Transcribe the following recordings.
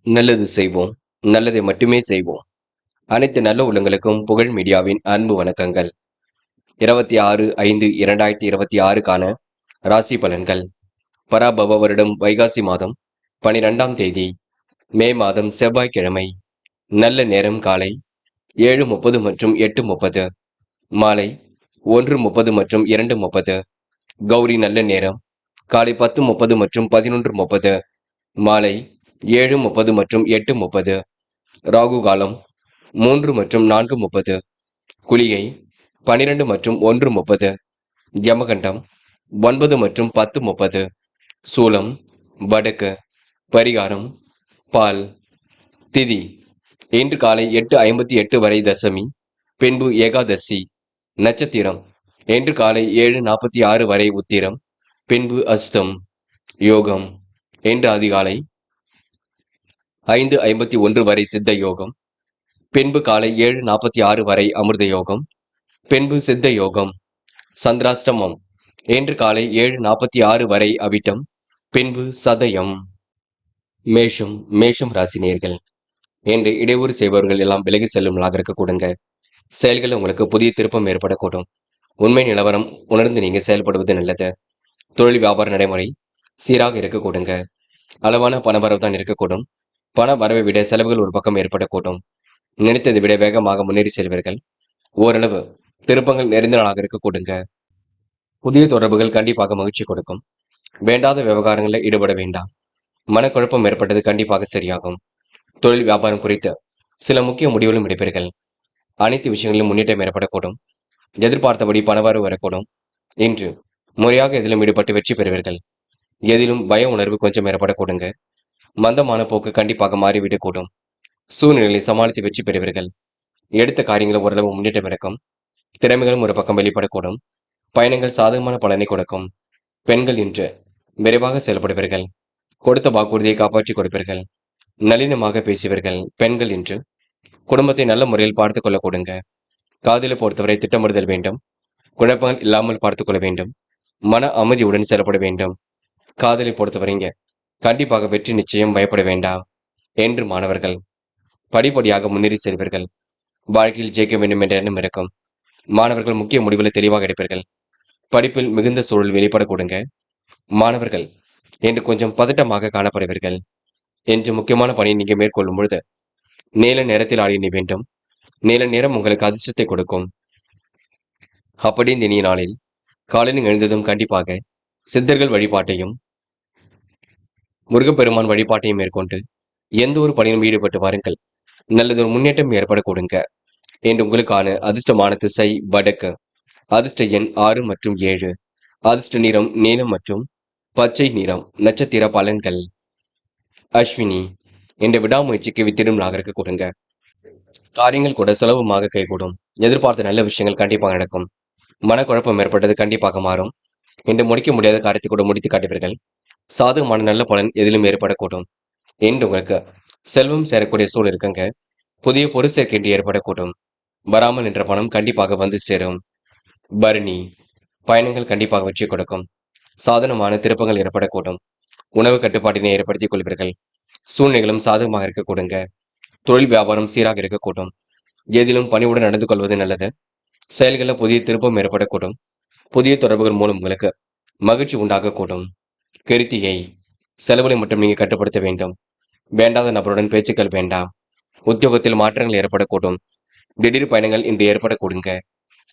நல்லது செய்வோம். நல்லதை மட்டுமே செய்வோம். அனைத்து நல்ல உள்ளங்களுக்கும் புகழ் மீடியாவின் அன்பு வணக்கங்கள். 26/5/2026க்கான ராசி பலன்கள். பராபவ வருடம் வைகாசி மாதம் 12ஆம் தேதி மே மாதம் செவ்வாய்க்கிழமை. நல்ல நேரம் காலை 7:30 மற்றும் 8:30, மாலை 1:30 மற்றும் 2:30. கௌரி நல்ல நேரம் காலை 10:30 மற்றும் 11:30, மாலை 7:30 மற்றும் 8:30. ராகு காலம் 3 மற்றும் 4:30. குளிகை 12 மற்றும் 1:30. யமகண்டம் 9 மற்றும் 10:30. சூலம் வடக்கு. பரிகாரம் பால். திதி இன்று காலை 8:58 வரை தசமி, பின்பு ஏகாதசி. நட்சத்திரம் இன்று காலை 7:46 வரை உத்திரம், பின்பு அஸ்தம். யோகம் இன்று அதிகாலை 5:51 வரை சித்த யோகம், பின்பு காலை 7:46 வரை அமிர்த யோகம், பின்பு சித்த யோகம். சந்திராஷ்டமம் இன்று காலை 7:46 வரை அவிட்டம், பின்பு சதயம். மேஷம் ராசி நேயர்கள். இன்று இடையூறு செய்பவர்கள் எல்லாம் விலகி செல்லும் நாளாக இருக்க கூடுங்க. செயல்கள் உங்களுக்கு புதிய திருப்பம் ஏற்படக்கூடும். உண்மை நிலவரம் உணர்ந்து நீங்க செயல்படுவது நல்லது. தொழில் வியாபார நடைமுறை சீராக இருக்க கூடுங்க. அளவான பணவரவு தான் இருக்கக்கூடும். பண வரவை விட செலவுகள் ஒரு பக்கம் ஏற்படக்கூடும். நினைத்ததை விட வேகமாக முன்னேறி செல்வீர்கள். ஓரளவு திருப்பங்கள் நிறைந்த நாளாக இருக்க கூடுங்க. புதிய தொடர்புகள் கண்டிப்பாக மகிழ்ச்சி கொடுக்கும். வேண்டாத விவகாரங்களில் ஈடுபட வேண்டாம். மனக்குழப்பம் ஏற்பட்டது கண்டிப்பாக சரியாகும். தொழில் வியாபாரம் குறித்து சில முக்கிய முடிவுகளும் எடுப்பீர்கள். அனைத்து விஷயங்களிலும் முன்னேற்றம் ஏற்படக்கூடும். எதிர்பார்த்தபடி பணவரவு வரக்கூடும். இன்று முறையாக எதிலும் ஈடுபட்டு வெற்றி பெறுவீர்கள். எதிலும் பய உணர்வு கொஞ்சம் ஏற்படக்கூடுங்க. மந்தமான போக்கு கண்டிப்பாக மாறிவிடக்கூடும். சூழ்நிலையை சமாளித்து வெற்றி பெறுவீர்கள். எடுத்த காரியங்களும் ஓரளவு முன்னேற்றம் இருக்கும். திறமைகளும் ஒரு பக்கம் வெளிப்படக்கூடும். பயணங்கள் சாதகமான பலனை கொடுக்கும். பெண்கள் இன்று விரைவாக செயல்படுவீர்கள். கொடுத்த வாக்குறுதியை காப்பாற்றி கொடுப்பீர்கள். நளினமாக பேசுவீர்கள். பெண்கள் இன்று குடும்பத்தை நல்ல முறையில் பார்த்துக் கொள்ள கொடுங்க. காதலை பொறுத்தவரை திட்டமிடுதல் வேண்டும். குழப்பங்கள் இல்லாமல் பார்த்துக் கொள்ள வேண்டும். மன அமைதியுடன் செயல்பட வேண்டும். காதலை பொறுத்தவரைங்க கண்டிப்பாக வெற்றி நிச்சயம், பயப்பட வேண்டாம். என்று மாணவர்கள் படிப்படியாக முன்னேறி செல்வீர்கள். வாழ்க்கையில் ஜெயிக்க வேண்டும் என்ற எண்ணம் இருக்கும். மாணவர்கள் முக்கிய முடிவுகளை தெளிவாக எடுப்பீர்கள். படிப்பில் மிகுந்த சூழல் வெளிப்பட கொடுங்க. மாணவர்கள் என்று கொஞ்சம் பதட்டமாக காணப்படுவீர்கள். என்று முக்கியமான பணியை நீங்க மேற்கொள்ளும் பொழுது நீல நேரத்தில் ஆடிய வேண்டும். நீல நேரம் உங்களுக்கு அதிர்ஷ்டத்தை கொடுக்கும். அப்படி இந்த இனிய நாளில் காலையில் எழுந்ததும் கண்டிப்பாக சித்தர்கள் வழிபாட்டையும் முருகப்பெருமான் வழிபாட்டையும் மேற்கொண்டு எந்த ஒரு பணியிலும் ஈடுபட்டு வாருங்கள். நல்லதொரு முன்னேற்றம் ஏற்பட கொடுங்க. என்று உங்களுக்கான அதிர்ஷ்டமான திசை வடக்கு. அதிர்ஷ்ட எண் 6 மற்றும் 7. அதிர்ஷ்ட நிறம் நீலம் மற்றும் பச்சை நிறம். நட்சத்திர பலன்கள். அஸ்வினி என்ற விடாமுயற்சிக்கு வித்திடும் நாகருக்கு கொடுங்க. காரியங்கள் கூட சுலபமாக கைகூடும். எதிர்பார்த்த நல்ல விஷயங்கள் கண்டிப்பாக நடக்கும். மனக்குழப்பம் ஏற்பட்டது கண்டிப்பாக மாறும். இன்று முடிக்க முடியாத காரியத்தை கூட முடித்து காட்டுவீர்கள். சாதகமான நல்ல பலன் எதிலும் ஏற்படக்கூடும். என்று உங்களுக்கு செல்வம் சேரக்கூடிய சூழல் இருக்குங்க. புதிய பொருள் சேர்க்கை என்று ஏற்படக்கூடும். வராமல் என்ற பணம் கண்டிப்பாக வந்து சேரும். பரணி பயணங்கள் கண்டிப்பாக வெற்றி கொடுக்கும். சாதனமான திருப்பங்கள் ஏற்படக்கூடும். உணவு கட்டுப்பாட்டினை ஏற்படுத்திக் கொள்வீர்கள். சூழ்நிலைகளும் சாதகமாக இருக்க கூடுங்க. தொழில் வியாபாரம் சீராக இருக்கக்கூடும். எதிலும் பணிவுடன் நடந்து கொள்வது நல்லது. செயல்களில் புதிய திருப்பம் ஏற்படக்கூடும். புதிய தொடர்புகள் மூலம் உங்களுக்கு மகிழ்ச்சி உண்டாகக்கூடும். கிருத்திகை செலவுகளை மட்டும் நீங்க கட்டுப்படுத்த வேண்டும். வேண்டாத நபருடன் பேச்சுக்கள் வேண்டாம். உத்தியோகத்தில் மாற்றங்கள் ஏற்படக்கூடும். திடீர் பயணங்கள் இன்று ஏற்படக்கூடுங்க.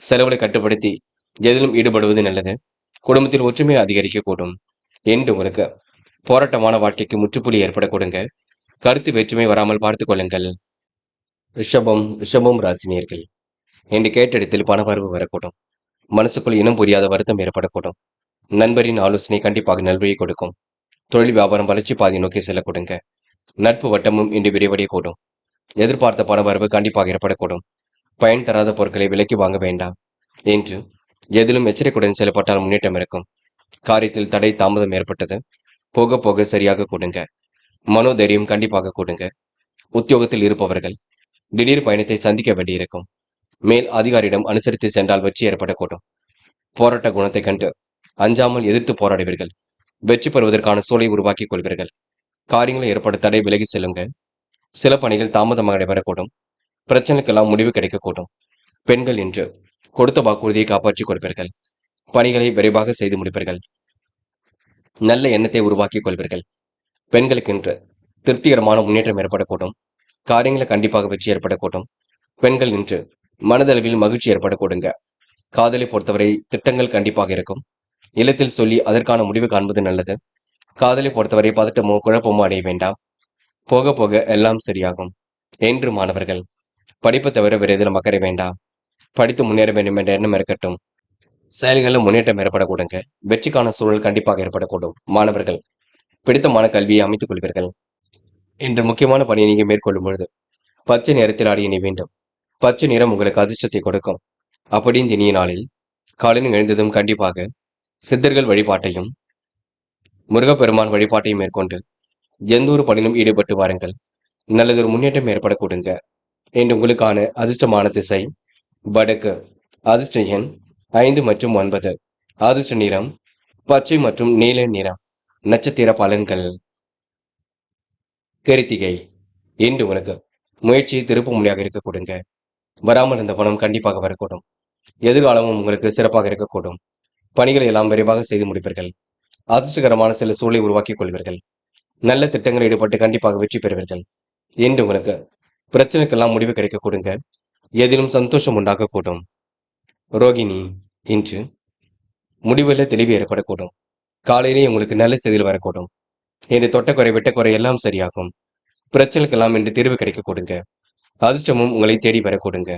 செலவுகளை கட்டுப்படுத்தி எதிலும் ஈடுபடுவது நல்லது. குடும்பத்தில் ஒற்றுமையை அதிகரிக்கக்கூடும். என்று உங்களுக்கு போராட்டமான வாழ்க்கைக்கு முற்றுப்புள்ளி ஏற்படக்கூடுங்க. கருத்து வேற்றுமை வராமல் பார்த்துக் கொள்ளுங்கள். ரிஷபம் ராசினியர்கள். என்று கேட்ட இடத்தில் பணவரவு வரக்கூடும். மனசுக்குள் இனம் புரியாத வருத்தம் ஏற்படக்கூடும். நண்பரின் ஆலோசனை கண்டிப்பாக நல்வழி கொடுக்கும். தொழில் வியாபாரம் வளர்ச்சி பாதை நோக்கி செல்லக்கூடுங்க. நட்பு வட்டமும் இன்று விரைவடைய கூடும். எதிர்பார்த்த பணவரவு கண்டிப்பாக ஏற்படக்கூடும். பயன் தராத பொருட்களை விலைக்கு வாங்க வேண்டாம். என்று எதிலும் எச்சரிக்கையுடன் செயல்பட்டால் முன்னேற்றம் இருக்கும். காரியத்தில் தடை தாமதம் ஏற்பட்டது போக போக சரியாக கூடுங்க. மனோதைரியம் கண்டிப்பாக கூடுங்க. உத்தியோகத்தில் இருப்பவர்கள் திடீர் பயணத்தை சந்திக்க வேண்டியிருக்கும். மேல் அதிகாரியிடம் அனுசரித்து சென்றால் வெற்றி ஏற்படக்கூடும். போராட்ட குணத்தை கண்டு அஞ்சாமல் எதிர்த்து போராடுவீர்கள். வெற்றி பெறுவதற்கான சூழலை உருவாக்கிக் கொள்வீர்கள். காரியங்களில் ஏற்பட தடை விலகி செல்லுங்க. சில பணிகள் தாமதமாக நடைபெறக்கூடும். பிரச்சனைக்கெல்லாம் முடிவு கிடைக்கக்கூடும். பெண்கள் இன்று கொடுத்த வாக்குறுதியை காப்பாற்றிக் கொடுப்பீர்கள். பணிகளை விரைவாக செய்து முடிப்பீர்கள். நல்ல எண்ணத்தை உருவாக்கிக் கொள்வீர்கள். பெண்களுக்கு இன்று திருப்திகரமான முன்னேற்றம் ஏற்படக்கூடும். காரியங்களில் கண்டிப்பாக வெற்றி ஏற்படக்கூடும். பெண்கள் இன்று மனதளவில் மகிழ்ச்சி ஏற்படக்கூடுங்க. காதலை பொறுத்தவரை திட்டங்கள் கண்டிப்பாக இருக்கும். இல்லத்தில் சொல்லி அதற்கான முடிவு காண்பது நல்லது. காதலை பொறுத்தவரை பதட்டமோ குழப்பமோ அடைய வேண்டாம். போக போக எல்லாம் சரியாகும். என்று மாணவர்கள் படிப்பு தவிர வேறு எதிலும் அக்கறை வேண்டாம். படித்து முன்னேற வேண்டும் என்ற எண்ணம் இருக்கட்டும். செயல்களில் முன்னேற்றம் ஏற்படக்கூடுங்க. வெற்றிக்கான சூழல் கண்டிப்பாக ஏற்படக்கூடும். மாணவர்கள் பிடித்தமான கல்வியை அமைத்துக் கொள்வீர்கள். இன்று முக்கியமான பணியை நீங்க மேற்கொள்ளும் பொழுது பச்சை நிறத்தில் ஆடிய நீ வேண்டும். பச்சை நிறம் உங்களுக்கு அதிர்ஷ்டத்தை கொடுக்கும். அப்படி இந்த இனிய நாளில் காலையில் எழுந்ததும் கண்டிப்பாக சித்தர்கள் வழிபாட்டையும் முருகப்பெருமான் வழிபாட்டையும் மேற்கொண்டு எந்த ஒரு பணியிலும் ஈடுபட்டு வாருங்கள். நல்லதொரு முன்னேற்றம் ஏற்படக்கூடுங்க. இன்று உங்களுக்கான அதிர்ஷ்டமான திசை வடக்கு. அதிர்ஷ்ட எண் 5 மற்றும் 9. அதிர்ஷ்ட நிறம் பச்சை மற்றும் நீல நிறம். நட்சத்திர பலன்கள். கிருத்திகை. இன்று உனக்கு முயற்சி திருப்பு முனையாக இருக்கக்கூடுங்க. வராமல் இருந்த பணம் கண்டிப்பாக வரக்கூடும். எதிர்காலமும் உங்களுக்கு சிறப்பாக இருக்கக்கூடும். பணிகளை எல்லாம் விரைவாக செய்து முடிப்பீர்கள். அதிர்ஷ்டகரமான சில சூழலை உருவாக்கிக் கொள்வீர்கள். நல்ல திட்டங்களில் ஈடுபட்டு கண்டிப்பாக வெற்றி பெறுவீர்கள். இன்று உங்களுக்கு பிரச்சனைக்கெல்லாம் முடிவு கிடைக்க கொடுங்க. எதிலும் சந்தோஷம் உண்டாகக்கூடும். ரோகிணி. இன்று முடிவில் தெளிவு ஏற்படக்கூடும். காலையிலேயே உங்களுக்கு நல்ல செய்தியில் வரக்கூடும். இன்று தொட்டக்குறை விட்டக்குறை எல்லாம் சரியாகும். பிரச்சனைக்கெல்லாம் இன்று தீர்வு கிடைக்க கொடுங்க. அதிர்ஷ்டமும் உங்களை தேடி வரக்கூடுங்க.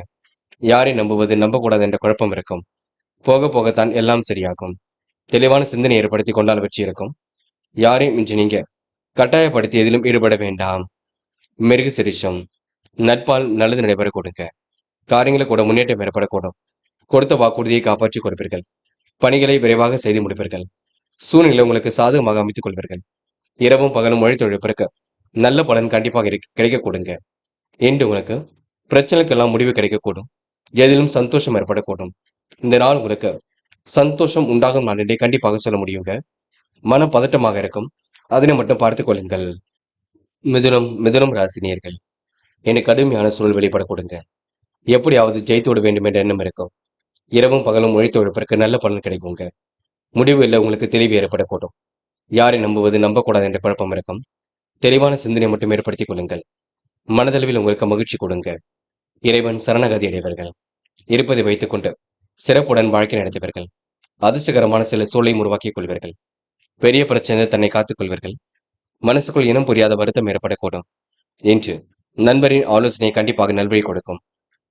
யாரை நம்புவது நம்பக்கூடாது என்ற குழப்பம் இருக்கும். போக போகத்தான் எல்லாம் சரியாகும். தெளிவான சிந்தனை ஏற்படுத்தி கொண்டால் வெற்றி இருக்கும். யாரையும் இன்று நீங்க கட்டாயப்படுத்தி எதிலும் ஈடுபட வேண்டாம். மிருக சிரிஷம். நட்பால் நல்லது நடைபெற கொடுங்க. காரியங்களை கூட முன்னேற்றம் ஏற்படக்கூடும். கொடுத்த வாக்குறுதியை காப்பாற்றிக் கொடுப்பீர்கள். பணிகளை விரைவாக செய்து முடிப்பீர்கள். சூழ்நிலை உங்களுக்கு சாதகமாக அமைத்துக் கொள்வீர்கள். இரவும் பகலும் உழைத்தொழிப்பிற்கு நல்ல பலன் கண்டிப்பாக கிடைக்க கொடுங்க. என்று உங்களுக்கு பிரச்சனைக்கெல்லாம் முடிவு கிடைக்கக்கூடும். எதிலும் சந்தோஷம் ஏற்படக்கூடும். இந்த நாள் உங்களுக்கு சந்தோஷம் உண்டாகும் நாள் என்றே கண்டிப்பாக சொல்ல முடியுங்க. மன பதட்டமாக இருக்கும். அதனை மட்டும் பார்த்துக் கொள்ளுங்கள். மிதுனம் ராசினியர்கள். எனக்கு கடுமையான சூழல் வெளிப்பட கொடுங்க. எப்படியாவது ஜெயித்து விட வேண்டும் என்ற எண்ணம் இருக்கும். இரவும் பகலும் உழைத்து உழைப்பிற்கு நல்ல பலன் கிடைக்குங்க. முடிவு இல்லை உங்களுக்கு தெளிவு ஏற்படக்கூடும். யாரை நம்புவது நம்பக்கூடாது என்ற குழப்பம் இருக்கும். தெளிவான சிந்தனை மட்டும் ஏற்படுத்திக் கொள்ளுங்கள். மனதளவில் உங்களுக்கு மகிழ்ச்சி கொடுங்க. இறைவன் சரணகதி அடைவர்கள். இருப்பதை வைத்துக் கொண்டு சிறப்புடன் வாழ்க்கை நடத்துவீர்கள். அதிர்ஷ்டகரமான சில சூழலையும் உருவாக்கிக் கொள்வீர்கள். பெரிய பிரச்சனை தன்னை காத்துக் கொள்வீர்கள். மனசுக்குள் இனம் புரியாத வருத்தம் ஏற்படக்கூடும். என்று நண்பரின் ஆலோசனை கண்டிப்பாக நல்வழி கொடுக்கும்.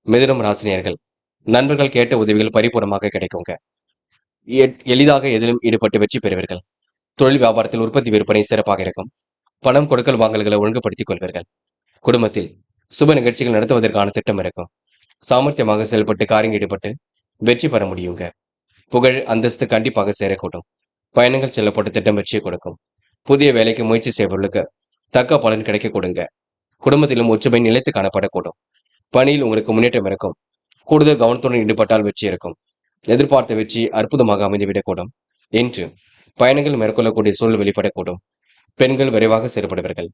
மிதுனம் ராசினியர்கள் நண்பர்கள் கேட்ட உதவிகள் பரிபூர்ணமாக கிடைக்குங்க. எளிதாக எதிலும் ஈடுபட்டு வெற்றி பெறுவீர்கள். தொழில் வியாபாரத்தில் உற்பத்தி விற்பனை சிறப்பாக இருக்கும். பணம் கொடுக்கல் வாங்கல்களை ஒழுங்குபடுத்திக் கொள்வீர்கள். குடும்பத்தில் சுப நிகழ்ச்சிகள் நடத்துவதற்கான திட்டம் இருக்கும். சாமர்த்தியமாக செயல்பட்டு காரியம் ஈடுபட்டு வெற்றி பெற முடியுங்க. புகழ் அந்தஸ்து கண்டிப்பாக சேரக்கூடும். பயணங்கள் செல்லப்பட்ட திட்டம் வெற்றியை கொடுக்கும். புதிய வேலைக்கு முயற்சி செய்பவர்களுக்கு தக்க பலன் கிடைக்க கொடுங்க. குடும்பத்திலும் ஒற்றுமை நிலைத்து காணப்படக்கூடும். பணியில் உங்களுக்கு முன்னேற்றம் இருக்கும். கூடுதல் கவனத்துடன் ஈடுபட்டால் வெற்றி இருக்கும். எதிர்பார்த்த வெற்றி அற்புதமாக அமைந்துவிடக்கூடும். என்று பயணங்கள் மேற்கொள்ளக்கூடிய சூழல் வெளிப்படக்கூடும். பெண்கள் விரைவாக செயல்படுவர்கள்.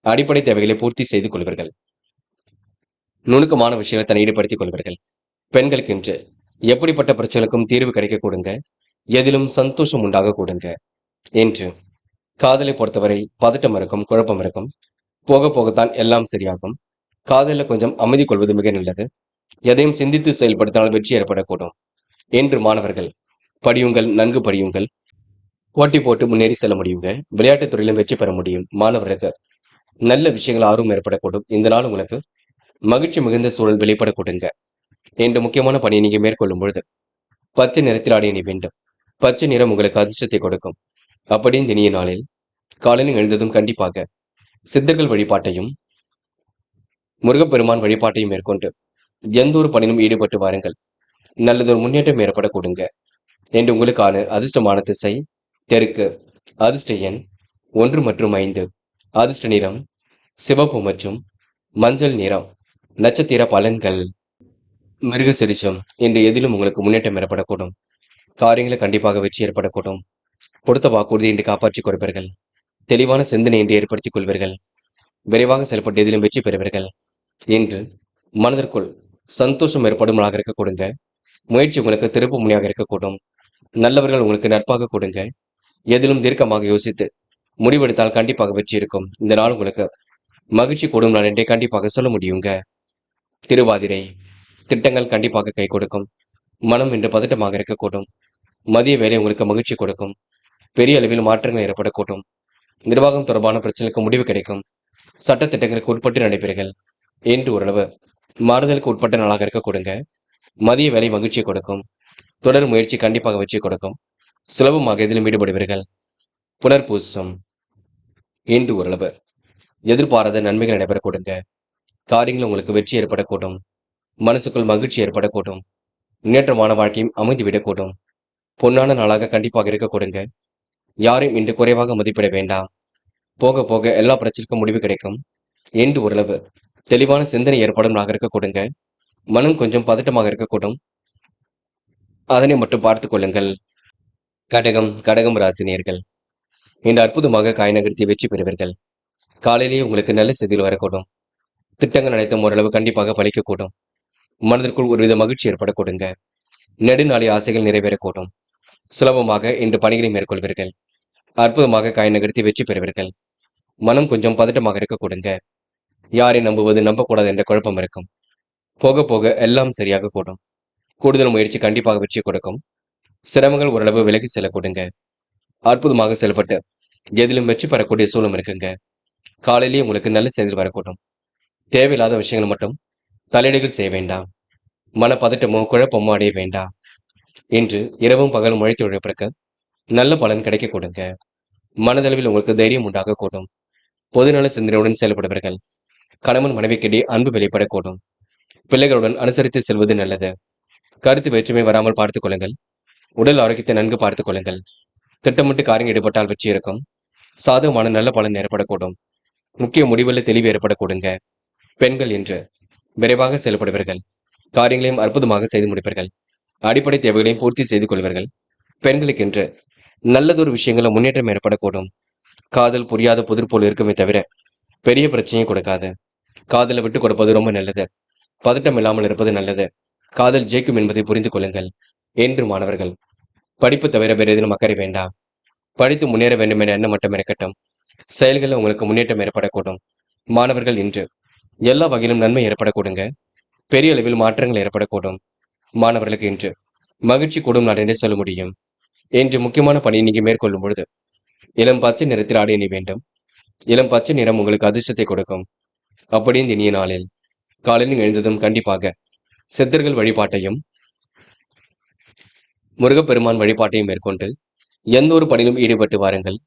அடிப்படை தேவைகளை பூர்த்தி செய்து கொள்வர்கள். நுணுக்கமான விஷயங்களை தன்னை ஈடுபடுத்திக் கொள்வர்கள். பெண்களுக்கு இன்று எப்படிப்பட்ட பிரச்சனைக்கும் தீர்வு கிடைக்க கொடுங்க. எதிலும் சந்தோஷம் உண்டாக கொடுங்க. என்று காதலை பொறுத்தவரை பதட்டம் இருக்கும், குழப்பம் இருக்கும். போக போகத்தான் எல்லாம் சரியாகும். காதலில் கொஞ்சம் அமைதி கொள்வது மிக நல்லது. எதையும் சிந்தித்து செயல்படுத்தினால் வெற்றி ஏற்படக்கூடும். என்று மாணவர்கள் படியுங்கள், நன்கு படியுங்கள். போட்டி போட்டு முன்னேறி செல்ல முடியுங்க. விளையாட்டுத் துறையிலும் வெற்றி பெற முடியும். மாணவர்களுக்கு நல்ல விஷயங்கள் ஆர்வம் ஏற்படக்கூடும். இந்த நாள் உங்களுக்கு மகிழ்ச்சி மிகுந்த சூழல் வெளிப்படக்கூடுங்க. என்று முக்கியமான பணியை நீங்க மேற்கொள்ளும் பொழுது பச்சை நிறத்தில் ஆடிய நீ வேண்டும். பச்சை நிறம் உங்களுக்கு அதிர்ஷ்டத்தை கொடுக்கும். அப்படி இந்த இனிய நாளில் காலையில் எழுந்ததும் கண்டிப்பாக சித்தர்கள் வழிபாட்டையும் முருகப்பெருமான் வழிபாட்டையும் மேற்கொண்டு எந்த ஒரு பணியிலும் ஈடுபட்டு வாருங்கள். நல்லதொரு முன்னேற்றம் ஏற்பட கொடுங்க. என்று உங்களுக்கான அதிர்ஷ்டமான திசை தெற்கு. அதிர்ஷ்ட எண் 1 மற்றும் 5. அதிர்ஷ்ட நிறம் சிவப்பு மற்றும் மஞ்சள் நிறம். நட்சத்திர பலன்கள். மிருக சிரிஷம். இன்று எதிலும் உங்களுக்கு முன்னேற்றம் ஏற்படக்கூடும். காரியங்களை கண்டிப்பாக வெற்றி ஏற்படக்கூடும். கொடுத்த வாக்குறுதி இன்று காப்பாற்றிக் கொடுப்பீர்கள். தெளிவான சிந்தனை என்று ஏற்படுத்திக் கொள்வீர்கள். விரைவாக செயல்பட்டு எதிலும் வெற்றி பெறுவீர்கள். இன்று மனதிற்குள் சந்தோஷம் ஏற்படும் நாளாக இருக்க கொடுங்க. முயற்சி உங்களுக்கு திருப்பு முனையாக இருக்கக்கூடும். நல்லவர்கள் உங்களுக்கு நட்பாக கொடுங்க. எதிலும் தீர்க்கமாக யோசித்து முடிவெடுத்தால் கண்டிப்பாக வெற்றி இருக்கும். இந்த நாள் உங்களுக்கு மகிழ்ச்சி கூடும் நாள் என்றே கண்டிப்பாக சொல்ல முடியுங்க. திருவாதிரை திட்டங்கள் கண்டிப்பாக கை கொடுக்கும். மனம் இன்று பதட்டமாக இருக்கக்கூடும். மதிய வேலை உங்களுக்கு மகிழ்ச்சி கொடுக்கும். பெரிய அளவில் மாற்றங்கள் ஏற்படக்கூடும். நிர்வாகம் தொடர்பான பிரச்சனைக்கு முடிவு கிடைக்கும். சட்ட திட்டங்களுக்கு உட்பட்டு நடைபெறுங்கள். என்று ஓரளவு மாறுதலுக்கு உட்பட்ட நாளாக இருக்க கொடுங்க. மதிய வேலை மகிழ்ச்சி கொடுக்கும். தொடர் முயற்சி கண்டிப்பாக வெற்றி கொடுக்கும். சுலபமாக இதிலும் ஈடுபடுவீர்கள். புனர்பூசம் என்று ஓரளவு எதிர்பாராத நன்மைகள் நடைபெற கொடுங்க. காரியங்கள் உங்களுக்கு வெற்றி ஏற்படக்கூடும். மனசுக்குள் மகிழ்ச்சி ஏற்படக்கூடும். முன்னேற்றமான வாழ்க்கையும் அமைந்துவிடக்கூடும். பொன்னான நாளாக கண்டிப்பாக இருக்க கொடுங்க. யாரையும் இன்று குறைவாக மதிப்பிட வேண்டாம். போக போக எல்லா பிரச்சனைக்கும் முடிவு கிடைக்கும். என்று ஓரளவு தெளிவான சிந்தனை ஏற்படும் நாளாக இருக்க கொடுங்க. மனம் கொஞ்சம் பதட்டமாக இருக்கக்கூடும். அதனை மட்டும் பார்த்துக் கொள்ளுங்கள். கடகம் ராசினியர்கள் இன்று அற்புதமாக காய் நகர்த்தி வெற்றி பெறுவீர்கள். காலையிலேயே உங்களுக்கு நல்ல செய்திகள் வரக்கூடும். திட்டங்கள் அனைத்தும் ஓரளவு கண்டிப்பாக பலிக்கக்கூடும். மனதிற்குள் ஒருவித மகிழ்ச்சி ஏற்படக்கூடுங்க. நெடுநாளை ஆசைகள் நிறைவேறக்கூடும். சுலபமாக இன்று பணிகளை மேற்கொள்வீர்கள். அற்புதமாக காய் நகர்த்தி வெற்றி பெறுவீர்கள். மனம் கொஞ்சம் பதட்டமாக இருக்கக்கூடுங்க. யாரை நம்புவது நம்பக்கூடாது என்ற குழப்பம் இருக்கும். போக போக எல்லாம் சரியாக கூடும். கூடுதல் முயற்சி கண்டிப்பாக வெற்றி கொடுக்கும். சிரமங்கள் ஓரளவு விலகி செல்லக்கூடுங்க. அற்புதமாக செயல்பட்டு எதிலும் வெற்றி பெறக்கூடிய சூழலும் இருக்குங்க. காலையிலேயே உங்களுக்கு நல்ல செய்திகள் வரக்கூடும். தேவையில்லாத விஷயங்கள் மட்டும் தலையீடுகள் செய்ய வேண்டாம். மன பதட்டமோ குழப்பமோ அடைய வேண்டாம். இன்று இரவும் பகலும் உழைத்து உழைப்பிற்கு நல்ல பலன் கிடைக்க கொடுங்க. மனதளவில் உங்களுக்கு தைரியம் உண்டாக கூடும். பொதுநல சிந்தனையுடன் செயல்படுவீர்கள். கணவன் மனைவிக்கிடையே அன்பு வெளிப்படக்கூடும். பிள்ளைகளுடன் அனுசரித்து செல்வது நல்லது. கருத்து வேற்றுமை வராமல் பார்த்துக் கொள்ளுங்கள். உடல் ஆரோக்கியத்தை நன்கு பார்த்துக் கொள்ளுங்கள். திட்டமிட்டு காரியம் ஈடுபட்டால் வெற்றி இருக்கும். சாதகமான நல்ல பலன் ஏற்படக்கூடும். முக்கிய முடிவில் தெளிவு ஏற்படக்கூடுங்க. பெண்கள் என்று விரைவாக செயல்படுவீர்கள். காரியங்களையும் அற்புதமாக செய்து முடிப்பீர்கள். அடிப்படை தேவைகளையும் பூர்த்தி செய்து கொள்வீர்கள். பெண்களுக்கென்று நல்லதொரு விஷயங்களும் முன்னேற்றம் ஏற்படக்கூடும். காதல் புரியாத புதிர் போல் இருக்குமே தவிர பெரிய பிரச்சனையை கொடுக்காது. காதலை விட்டு கொடுப்பது ரொம்ப நல்லது. பதட்டம் இல்லாமல் இருப்பது நல்லது. காதல் ஜெயிக்கும் என்பதை புரிந்து கொள்ளுங்கள். என்று மாணவர்கள் படிப்பு தவிர வேறு எதிலும் அக்கறை வேண்டாம். படித்து முன்னேற வேண்டும் என எண்ணம் மட்டும் இருக்கட்டும். செயல்களில் உங்களுக்கு முன்னேற்றம் ஏற்படக்கூடும். மாணவர்கள் இன்று எல்லா வகையிலும் நன்மை ஏற்படக்கூடுங்க. பெரிய அளவில் மாற்றங்கள் ஏற்படக்கூடும். மாணவர்களுக்கு இன்று மகிழ்ச்சி கூடும் நாள் என்றே சொல்ல முடியும். இன்று முக்கியமான பணியை நீங்க மேற்கொள்ளும் பொழுது இளம் பச்சை நிறத்தில் ஆடை அணி வேண்டும். இளம் பச்சை நிறம் உங்களுக்கு அதிர்ஷ்டத்தை கொடுக்கும். அப்படி இந்த இனிய நாளில் காலையில் எழுந்ததும் கண்டிப்பாக சித்தர்கள் வழிபாட்டையும் முருகப்பெருமான் வழிபாட்டையும் மேற்கொண்டு எந்த ஒரு பணியிலும் ஈடுபட்டு வாருங்கள்.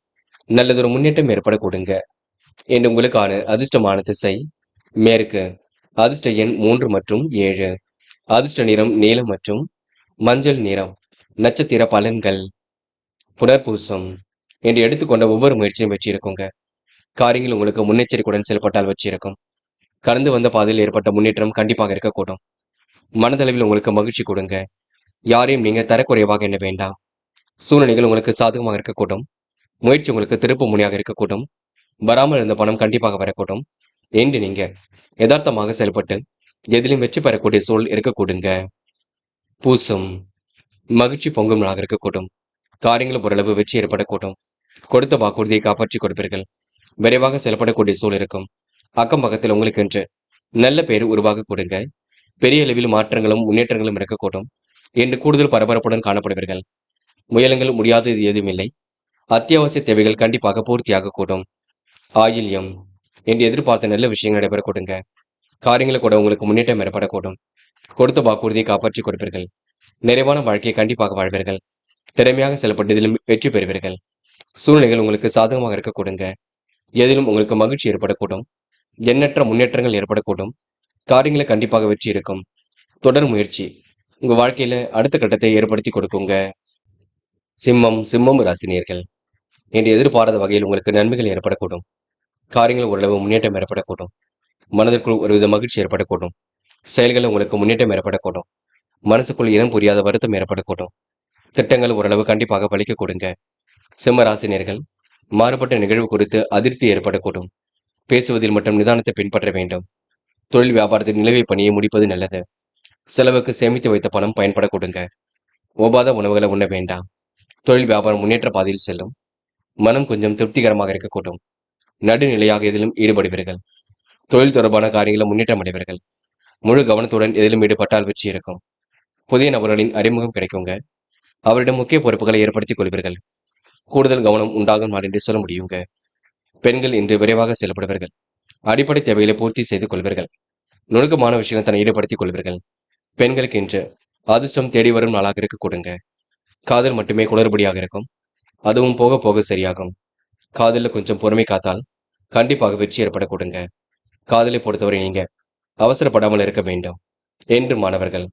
நல்லதொரு முன்னேற்றம் ஏற்படக்கூடுங்க. என்று உங்களுக்கான அதிர்ஷ்டமான திசை மேற்கு. அதிர்ஷ்ட எண் 3 மற்றும் 7. அதிர்ஷ்ட நிறம் நீலம் மற்றும் மஞ்சள் நிறம். நட்சத்திர பலன்கள். புனர்பூசம் என்று எடுத்துக்கொண்ட ஒவ்வொரு முயற்சியும் வெற்றி இருக்குங்க. காரியங்கள் உங்களுக்கு முன்னெச்சரிக்கையுடன் செயல்பட்டால் வெற்றி இருக்கும். கடந்து வந்த பாதையில் ஏற்பட்ட முன்னேற்றம் கண்டிப்பாக இருக்கக்கூடும். மனதளவில் உங்களுக்கு மகிழ்ச்சி கொடுங்க. யாரையும் நீங்க தரக்குறைவாக எண்ண வேண்டாம். சூழ்நிலைகள் உங்களுக்கு சாதகமாக இருக்கக்கூடும். முயற்சி உங்களுக்கு திருப்பு முனையாக இருக்கக்கூடும். வராமல் இருந்த பணம் கண்டிப்பாக வரக்கூடும். என்று நீங்க யதார்த்தமாக செயல்பட்டு எதிலும் வெற்றி பெறக்கூடிய சூழல் இருக்கக்கூடுங்க. பூசம் மகிழ்ச்சி பொங்கும் நாளாக இருக்கக்கூடும். காரியங்கள் ஓரளவு வெற்றி ஏற்படக்கூடும். கொடுத்த வாக்குறுதியை காப்பாற்றி கொடுப்பீர்கள். விரைவாக செயல்படக்கூடிய சூழல் இருக்கும். அக்கம் பக்கத்தில் உங்களுக்கு என்று நல்ல பெயர் உருவாக கொடுங்க. பெரிய அளவில் மாற்றங்களும் முன்னேற்றங்களும் இருக்கக்கூடும். என்று கூடுதல் பரபரப்புடன் காணப்படுவீர்கள். முயலுங்கள் முடியாதது ஏதுமில்லை. அத்தியாவசிய தேவைகள் கண்டிப்பாக பூர்த்தியாக கூடும். ஆயில்யம் என்று எதிர்பார்த்த நல்ல விஷயங்கள் நடைபெற கொடுங்க. காரியங்களை கூட உங்களுக்கு முன்னேற்றம் ஏற்படக்கூடும். கொடுத்த வாக்குறுதியை காப்பாற்றி கொடுப்பீர்கள். நிறைவான வாழ்க்கையை கண்டிப்பாக வாழ்வீர்கள். திறமையாக செயல்பட்டு இதிலும் வெற்றி பெறுவீர்கள். சூழ்நிலைகள் உங்களுக்கு சாதகமாக இருக்க கொடுங்க. எதிலும் உங்களுக்கு மகிழ்ச்சி ஏற்படக்கூடும். எண்ணற்ற முன்னேற்றங்கள் ஏற்படக்கூடும். காரியங்களை கண்டிப்பாக வெற்றி இருக்கும். தொடர் முயற்சி உங்க வாழ்க்கையில அடுத்த கட்டத்தை ஏற்படுத்தி கொடுக்குங்க. சிம்மம் ராசினியர்கள் என்று எதிர்பாராத வகையில் உங்களுக்கு நன்மைகள் ஏற்படக்கூடும். காரியங்கள் ஓரளவு முன்னேற்றம் ஏற்படக்கூடும். மனதிற்குள் ஒருவித மகிழ்ச்சி ஏற்படக்கூடும். செயல்களில் உங்களுக்கு முன்னேற்றம் ஏற்படக்கூடும். மனசுக்குள் இனம் புரியாத வருத்தம் ஏற்படக்கூடும். திட்டங்கள் ஓரளவு கண்டிப்பாக பலிக்க கொடுங்க. சிம்ம ராசினியர்கள் மாறுபட்ட நிகழ்வு குறித்து அதிருப்தி ஏற்படக்கூடும். பேசுவதில் மட்டும் நிதானத்தை பின்பற்ற வேண்டும். தொழில் வியாபாரத்தில் நிலுவை பணியை முடிப்பது நல்லது. செலவுக்கு சேமித்து வைத்த பணம் பயன்பட கொடுங்க. ஒவ்வாத உணவுகளை உண்ண வேண்டாம். தொழில் வியாபாரம் முன்னேற்ற பாதையில் செல்லும். மனம் கொஞ்சம் திருப்திகரமாக இருக்கக்கூடும். நடுநிலையாக எதிலும் ஈடுபடுவீர்கள். தொழில் தொடர்பான காரியங்களில் முன்னேற்றம் அடைவீர்கள். முழு கவனத்துடன் எதிலும் ஈடுபட்டால் வெற்றி இருக்கும். புதிய நபர்களின் அறிமுகம் கிடைக்குங்க. அவரிடம் முக்கிய பொறுப்புகளை ஏற்படுத்திக் கொள்வீர்கள். கூடுதல் கவனம் உண்டாகும் நாள் என்று சொல்ல முடியுங்க. பெண்கள் இன்று விரைவாக செயல்படுவீர்கள். அடிப்படை தேவைகளை பூர்த்தி செய்து கொள்வீர்கள். நுணுக்கமான விஷயங்கள் தன்னை ஈடுபடுத்திக் கொள்வீர்கள். பெண்களுக்கு இன்று அதிர்ஷ்டம் தேடி வரும் நாளாக இருக்க கொடுங்க. காதல் மட்டுமே குளறுபடியாக இருக்கும். அதுவும் போக போக சரியாகும். காதலில் கொஞ்சம் பொறுமை காத்தால் கண்டிப்பாக வெற்றி ஏற்பட கொடுங்க. காதலை பொறுத்தவரை நீங்க அவசரப்படாமல் இருக்க வேண்டும். என்று மாணவர்கள்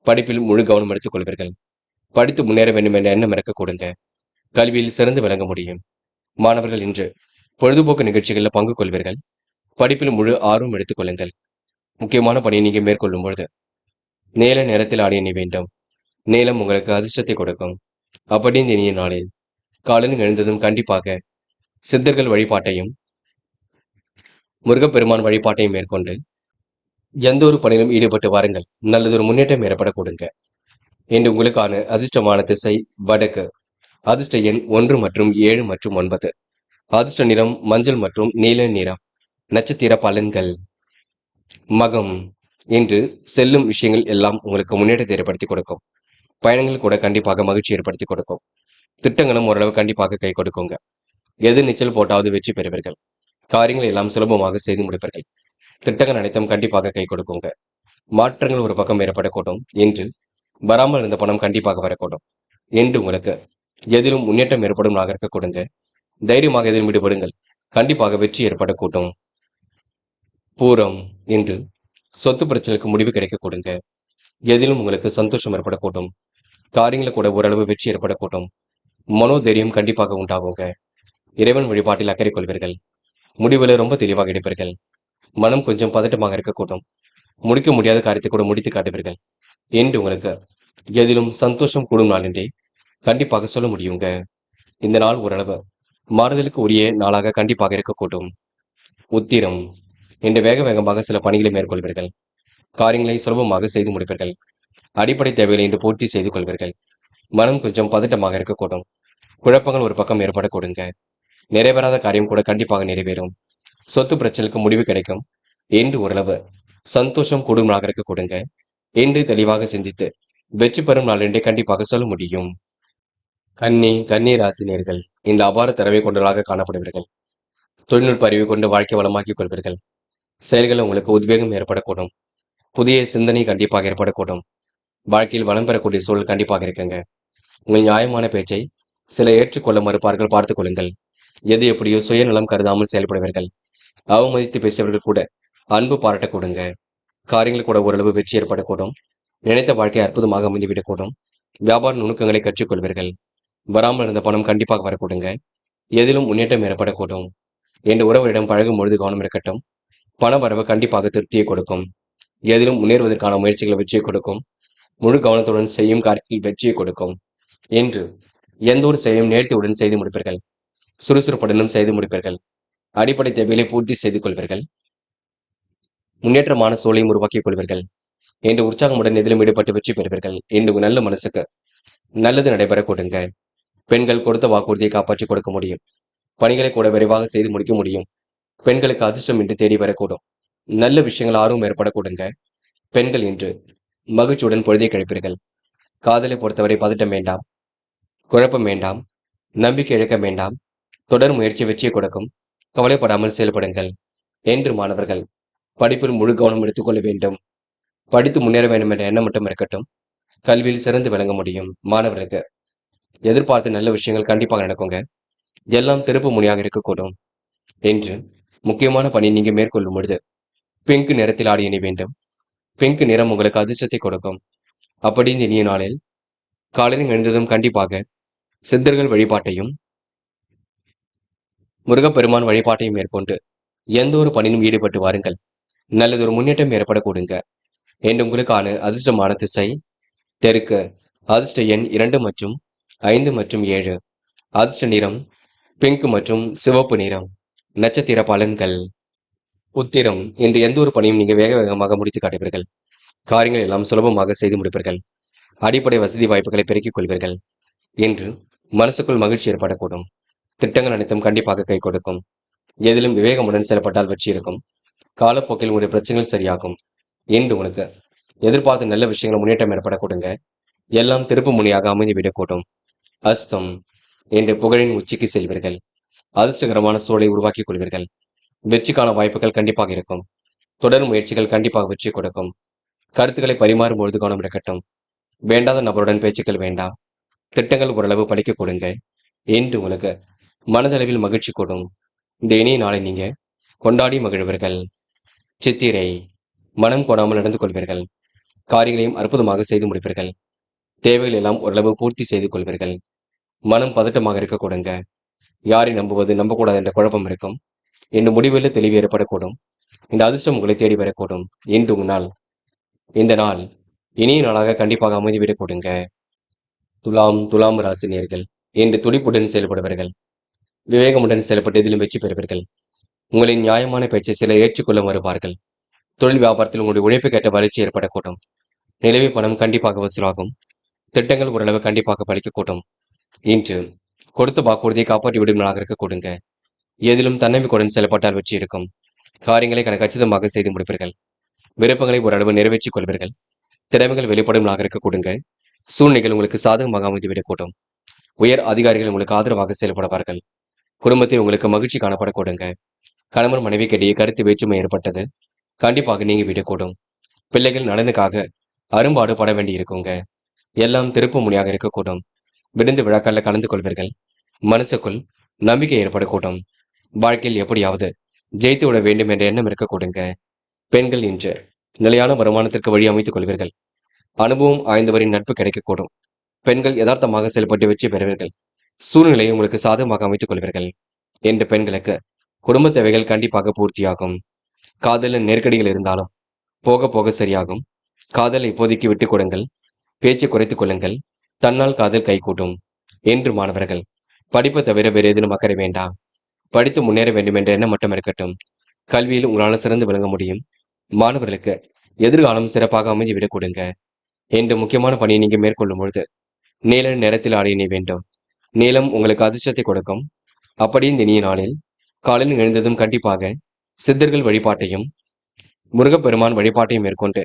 படிப்பில் முழு கவனம் எடுத்துக் கொள்வீர்கள். படித்து முன்னேற வேண்டும் என்ற எண்ணம் இருக்க கொடுங்க. கல்வியில் சிறந்து விளங்க முடியும். மாணவர்கள் இன்று பொழுதுபோக்கு நிகழ்ச்சிகளில் பங்கு கொள்வீர்கள். படிப்பில் முழு ஆர்வம் எடுத்துக் கொள்ளுங்கள். முக்கியமான பணியை நீங்க மேற்கொள்ளும் பொழுது நீல நிறத்தில் ஆடை அணி வேண்டும். நீலம் உங்களுக்கு அதிர்ஷ்டத்தை கொடுக்கும். அப்படி இந்த இனிய நாளில் காலையில் எழுந்ததும் கண்டிப்பாக சித்தர்கள் வழிபாட்டையும் முருகப்பெருமான் வழிபாட்டையும் மேற்கொண்டு எந்த ஒரு பணியிலும் ஈடுபட்டு வாருங்கள். நல்லதொரு முன்னேற்றம் ஏற்பட கொடுங்க. இன்று உங்களுக்கான அதிர்ஷ்டமான திசை வடக்கு. அதிர்ஷ்ட எண் 1 மற்றும் 7 மற்றும் 9. அதிர்ஷ்ட நிறம் மஞ்சள் மற்றும் நீல நிறம். நட்சத்திர பலன்கள். மகம். இன்று செல்லும் விஷயங்கள் எல்லாம் உங்களுக்கு முன்னேற்றத்தை ஏற்படுத்தி கொடுக்கும். பயணங்கள் கூட கண்டிப்பாக மகிழ்ச்சி ஏற்படுத்தி கொடுக்கும். திட்டங்களும் ஓரளவு கண்டிப்பாக கை கொடுக்குங்க. எது நீச்சல் போட்டாவது வெற்றி பெறுவீர்கள். காரியங்கள் எல்லாம் சுலபமாக செய்து முடிப்பீர்கள். திட்டங்கள் அனைத்தும் கண்டிப்பாக கை கொடுக்குங்க. மாற்றங்கள் ஒரு பக்கம் ஏற்படக்கூடும். இன்று வராமல் இருந்த பணம் கண்டிப்பாக வரக்கூடும். என்று உங்களுக்கு எதிலும் முன்னேற்றம் ஏற்படும் நாளாக இருக்க கொடுங்க. தைரியமாக எதிலும் ஈடுபடுங்கள். கண்டிப்பாக வெற்றி ஏற்படக்கூடும். பூரம். இன்று சொத்து பிரச்சனைக்கு முடிவு கிடைக்க கொடுங்க. எதிலும் உங்களுக்கு சந்தோஷம் ஏற்படக்கூடும். காரியங்களை கூட ஓரளவு வெற்றி ஏற்படக்கூடும். மனோதைரியம் கண்டிப்பாக உண்டாகுங்க. இறைவன் வழிபாட்டில் அக்கறை கொள்வீர்கள். முடிவுல ரொம்ப தெளிவாக எடுப்பீர்கள். மனம் கொஞ்சம் பதட்டமாக இருக்கக்கூடும். முடிக்க முடியாத காரியத்தை கூட முடித்து காட்டுவீர்கள். என்று உங்களுக்கு எதிலும் சந்தோஷம் கூடும் நாள் என்றே கண்டிப்பாக சொல்ல முடியுங்க. இந்த நாள் ஓரளவு மாறுதலுக்கு உரிய நாளாக கண்டிப்பாக இருக்கக்கூடும். உத்திரம். இன்று வேக வேகமாக சில பணிகளை மேற்கொள்வீர்கள். காரியங்களை சுலபமாக செய்து முடிப்பீர்கள். அடிப்படை தேவைகளை இன்று பூர்த்தி செய்து கொள்வீர்கள். மனம் கொஞ்சம் பதட்டமாக இருக்கக்கூடும். குழப்பங்கள் ஒரு பக்கம் ஏற்பட கொடுங்க. நிறைவேறாத காரியம் கூட கண்டிப்பாக நிறைவேறும். சொத்து பிரச்சனைக்கு முடிவு கிடைக்கும். என்று ஓரளவு சந்தோஷம் கூடும் நாளாக இருக்க கொடுங்க. என்று தெளிவாக சிந்தித்து வெற்றி பெறும் நாள் என்றே கண்டிப்பாக சொல்ல முடியும். கன்னி ராசினியர்கள் இந்த அபார தரவை கொண்டவர்களாக காணப்படுவீர்கள். தொழில்நுட்ப அறிவை கொண்டு வாழ்க்கை வளமாக்கிக் கொள்வீர்கள். செயல்கள் உங்களுக்கு உத்வேகம் ஏற்படக்கூடும். புதிய சிந்தனை கண்டிப்பாக ஏற்படக்கூடும். வாழ்க்கையில் வளம் பெறக்கூடிய சூழல் கண்டிப்பாக இருக்குங்க. உங்கள் நியாயமான பேச்சை சில ஏற்றுக்கொள்ள மறுப்பார்கள், பார்த்துக் கொள்ளுங்கள். எது எப்படியோ சுயநலம் கருதாமல் செயல்படுவீர்கள். அவமதித்து பேசியவர்கள் கூட அன்பு பாராட்ட கொடுங்க. காரியங்கள் கூட ஓரளவு வெற்றி ஏற்படக்கூடும். நினைத்த வாழ்க்கை அற்புதமாக அமைந்துவிடக்கூடும். வியாபார நுணுக்கங்களை கற்றுக்கொள்வீர்கள். வராமல் இருந்த பணம் கண்டிப்பாக வரக்கூடுங்க. எதிலும் முன்னேற்றம் ஏற்படக்கூடும். என்ற உறவுகளிடம் பழகும் பொழுது கவனம் இருக்கட்டும். பண வரவு கண்டிப்பாக திருப்தியை கொடுக்கும். எதிலும் முன்னேறுவதற்கான முயற்சிகளை வெற்றியை கொடுக்கும். முழு கவனத்துடன் செய்யும் காரியத்தில் வெற்றியை கொடுக்கும். என்று எந்த ஒரு செயலும் நேர்த்தியுடன் செய்து முடிப்பீர்கள். சுறுசுறுப்புடனும் செய்து முடிப்பீர்கள். அடிப்படை தேவைகளை பூர்த்தி செய்து கொள்வீர்கள். முன்னேற்றமான சூழலையும் உருவாக்கிக் கொள்வீர்கள். என்று உற்சாகமுடன் எதிலும் ஈடுபட்டு வெற்றி பெறுவீர்கள். என்று உங்கள் நல்ல மனசுக்கு நல்லது நடைபெற கொடுங்க. பெண்கள் கொடுத்த வாக்குறுதியை காப்பாற்றி கொடுக்க முடியும். பணிகளை கூட விரைவாக செய்து முடிக்க முடியும். பெண்களுக்கு அதிர்ஷ்டம் இன்று தேடி வரக்கூடும். நல்ல விஷயங்கள் ஆர்வம் ஏற்பட கொடுங்க. பெண்கள் இன்று மகிழ்ச்சியுடன் பொழுதை கழிப்பீர்கள். காதலை பொறுத்தவரை பதட்டம் வேண்டாம். குழப்பம் வேண்டாம். நம்பிக்கை இழக்க வேண்டாம். தொடர் முயற்சி வெற்றியை கொடுக்கும். கவலைப்படாமல் செயல்படுங்கள். என்று மாணவர்கள் படிப்பில் முழு கவனம் எடுத்துக்கொள்ள வேண்டும். படித்து முன்னேற வேண்டும் என்ற எண்ணம் மட்டும் இருக்கட்டும். கல்வியில் சிறந்து விளங்க முடியும். மாணவர்களுக்கு எதிர்பார்த்த நல்ல விஷயங்கள் கண்டிப்பாக நடக்குங்க. எல்லாம் திருப்பு முனையாக இருக்கக்கூடும். என்று முக்கியமான பணி நீங்க மேற்கொள்ளும் பொழுது பிங்க் நிறத்தில் ஆடி அணி வேண்டும். பிங்க் நிறம் உங்களுக்கு அதிர்ஷ்டத்தை கொடுக்கும். அப்படி இந்த இனிய நாளில் காலையில் எழுந்ததும் கண்டிப்பாக சித்தர்கள் வழிபாட்டையும் முருகப்பெருமான் வழிபாட்டையும் மேற்கொண்டு எந்த ஒரு பணியிலும் ஈடுபட்டு வாருங்கள். நல்லதொரு முன்னேற்றம் ஏற்பட கொடுங்க. என்று உங்களுக்கான அதிர்ஷ்டமான திசை தெற்கு. அதிர்ஷ்ட எண் 2 மற்றும் 5 மற்றும் 7. அதிர்ஷ்ட நிறம் பிங்க் மற்றும் சிவப்பு நிறம். நட்சத்திர பலன்கள். உத்திரம். இன்று எந்த ஒரு பணியும் நீங்க வேக வேகமாக முடித்து காட்டுவீர்கள். காரியங்கள் எல்லாம் சுலபமாக செய்து முடிப்பீர்கள். அடிப்படை வசதி வாய்ப்புகளை பெருக்கிக் கொள்வீர்கள். இன்று மனசுக்குள் மகிழ்ச்சி ஏற்படக்கூடும். திட்டங்கள் அனைத்தும் கண்டிப்பாக கை கொடுக்கும். எதிலும் விவேகமுடன் செயல்பட்டால் வெற்றி இருக்கும். காலப்போக்கில் உங்களுடைய பிரச்சனைகள் சரியாகும். இன்று உனக்கு எதிர்பார்த்த நல்ல விஷயங்கள் முன்னேற்றம் ஏற்படக்கூடுங்க. எல்லாம் திருப்பு முனையாக அமைந்துவிடக்கூடும். அஸ்தம். இன்று புகழின் உச்சிக்கு செல்வீர்கள். அதிர்ஷ்டகரமான சூழலை உருவாக்கிக் கொள்வீர்கள். வெற்றிக்கான வாய்ப்புகள் கண்டிப்பாக இருக்கும். தொடர் முயற்சிகள் கண்டிப்பாக வெற்றி கொடுக்கும். கருத்துக்களை பரிமாறும் பொழுது கவனம் இருக்கட்டும். வேண்டாத நபருடன் பேச்சுக்கள் வேண்டாம். திட்டங்கள் ஓரளவு படிக்க கொடுங்க. இன்று உங்களுக்கு மனதளவில் மகிழ்ச்சி கூடும். இந்த இனிய நாளை நீங்க கொண்டாடி மகிழ்வீர்கள். சித்திரை. மனம் கோணாமல் நடந்து கொள்வீர்கள். காரியங்களையும் அற்புதமாக செய்து முடிப்பீர்கள். தேவைகள் எல்லாம் ஓரளவு பூர்த்தி செய்து கொள்வீர்கள். மனம் பதட்டமாக இருக்க கொடுங்க. யாரை நம்புவது நம்பக்கூடாது என்ற குழப்பம் இருக்கும். இன்று முடிவில் தெளிவு ஏற்படக்கூடும். இந்த அதிர்ஷ்டம் உங்களை தேடி வரக்கூடும். இன்று உங்கள் இந்த நாள் இனிய நாளாக கண்டிப்பாக அமைதிவிடக் கொடுங்க. துலாம் ராசி நேயர்கள். இன்று துடிப்புடன் செயல்படுவீர்கள். விவேகமுடன் செயல்பட்டு எதிலும் வெற்றி பெறுவீர்கள். உங்களின் நியாயமான பேச்சை சிலர் ஏற்றுக்கொள்ள வருவார்கள். தொழில் வியாபாரத்தில் உங்களுடைய உழைப்புக்கேற்ற வளர்ச்சி ஏற்படக்கூடும். நிலவி பணம் கண்டிப்பாக வசூலாகும். திட்டங்கள் ஓரளவு கண்டிப்பாக பலிக்கக்கூடும். இன்று கொடுத்த வாக்குறுதியை காப்பாற்றி விடும் நாளாக இருக்க கொடுங்க. எதிலும் தன்னம்பிக்கையுடன் செயல்பட்டால் வெற்றி இருக்கும். காரியங்களை கச்சிதமாக செய்து முடிப்பீர்கள். விருப்பங்களை ஓரளவு நிறைவேற்றிக் கொள்வீர்கள். திறமைகள் வெளிப்படும் நாளாக இருக்க கொடுங்க. சூழ்நிலைகள் உங்களுக்கு சாதகமாக அமைந்துவிடக்கூடும். உயர் அதிகாரிகள் உங்களுக்கு ஆதரவாக செயல்படுவார்கள். குடும்பத்தில் உங்களுக்கு மகிழ்ச்சி காணப்பட கொடுங்க. கணவன் மனைவிக்கிடையே கருத்து வேற்றுமை ஏற்பட்டது கண்டிப்பாக நீங்கி விடக்கூடும். பிள்ளைகள் நலனுக்காக அரும்பாடு பட வேண்டி இருக்குங்க. எல்லாம் திருப்பு முனையாக இருக்கக்கூடும். விருந்து விழாக்களில் கலந்து கொள்வீர்கள். மனசுக்குள் நம்பிக்கை ஏற்படக்கூடும். வாழ்க்கையில் எப்படியாவது ஜெயித்து விட வேண்டும் என்ற எண்ணம் இருக்க கொடுங்க. பெண்கள் இன்று நிலையான வருமானத்திற்கு வழி அமைத்துக் கொள்வீர்கள். அனுபவம் ஆய்ந்தவரின் நட்பு கிடைக்கக்கூடும். பெண்கள் யதார்த்தமாக செயல்பட்டு வெற்றி பெறுவீர்கள். சூழ்நிலையை உங்களுக்கு சாதகமாக அமைத்துக் கொள்வீர்கள். என்று பெண்களுக்கு குடும்ப தேவைகள் கண்டிப்பாக பூர்த்தியாகும். காதலில் நெருக்கடிகள் இருந்தாலும் போக போக சரியாகும். காதல் இப்போதைக்கு விட்டுக் கொடுங்கள். பேச்சை குறைத்துக் கொள்ளுங்கள். தன்னால் காதல் கைகூட்டும். என்று மாணவர்கள் படிப்பு தவிர வேறு ஏதேனும் அக்கறை வேண்டாம். படித்து முன்னேற வேண்டும் என்ற எண்ணம் மட்டும் இருக்கட்டும். கல்வியில் உங்களால் சிறந்து விளங்க முடியும். மாணவர்களுக்கு எதிர்காலம் சிறப்பாக அமைந்துவிடக் கொடுங்க. என்று முக்கியமான பணியை நீங்க மேற்கொள்ளும் பொழுது நீல நிறத்தில் ஆடையினை வேண்டும். நீளம் உங்களுக்கு அதிர்ஷ்டத்தை கொடுக்கும். அப்படி இந்த இனிய நாளில் காலையில் எழுந்ததும் கண்டிப்பாக சித்தர்கள் வழிபாட்டையும் முருகப்பெருமான் வழிபாட்டையும் மேற்கொண்டு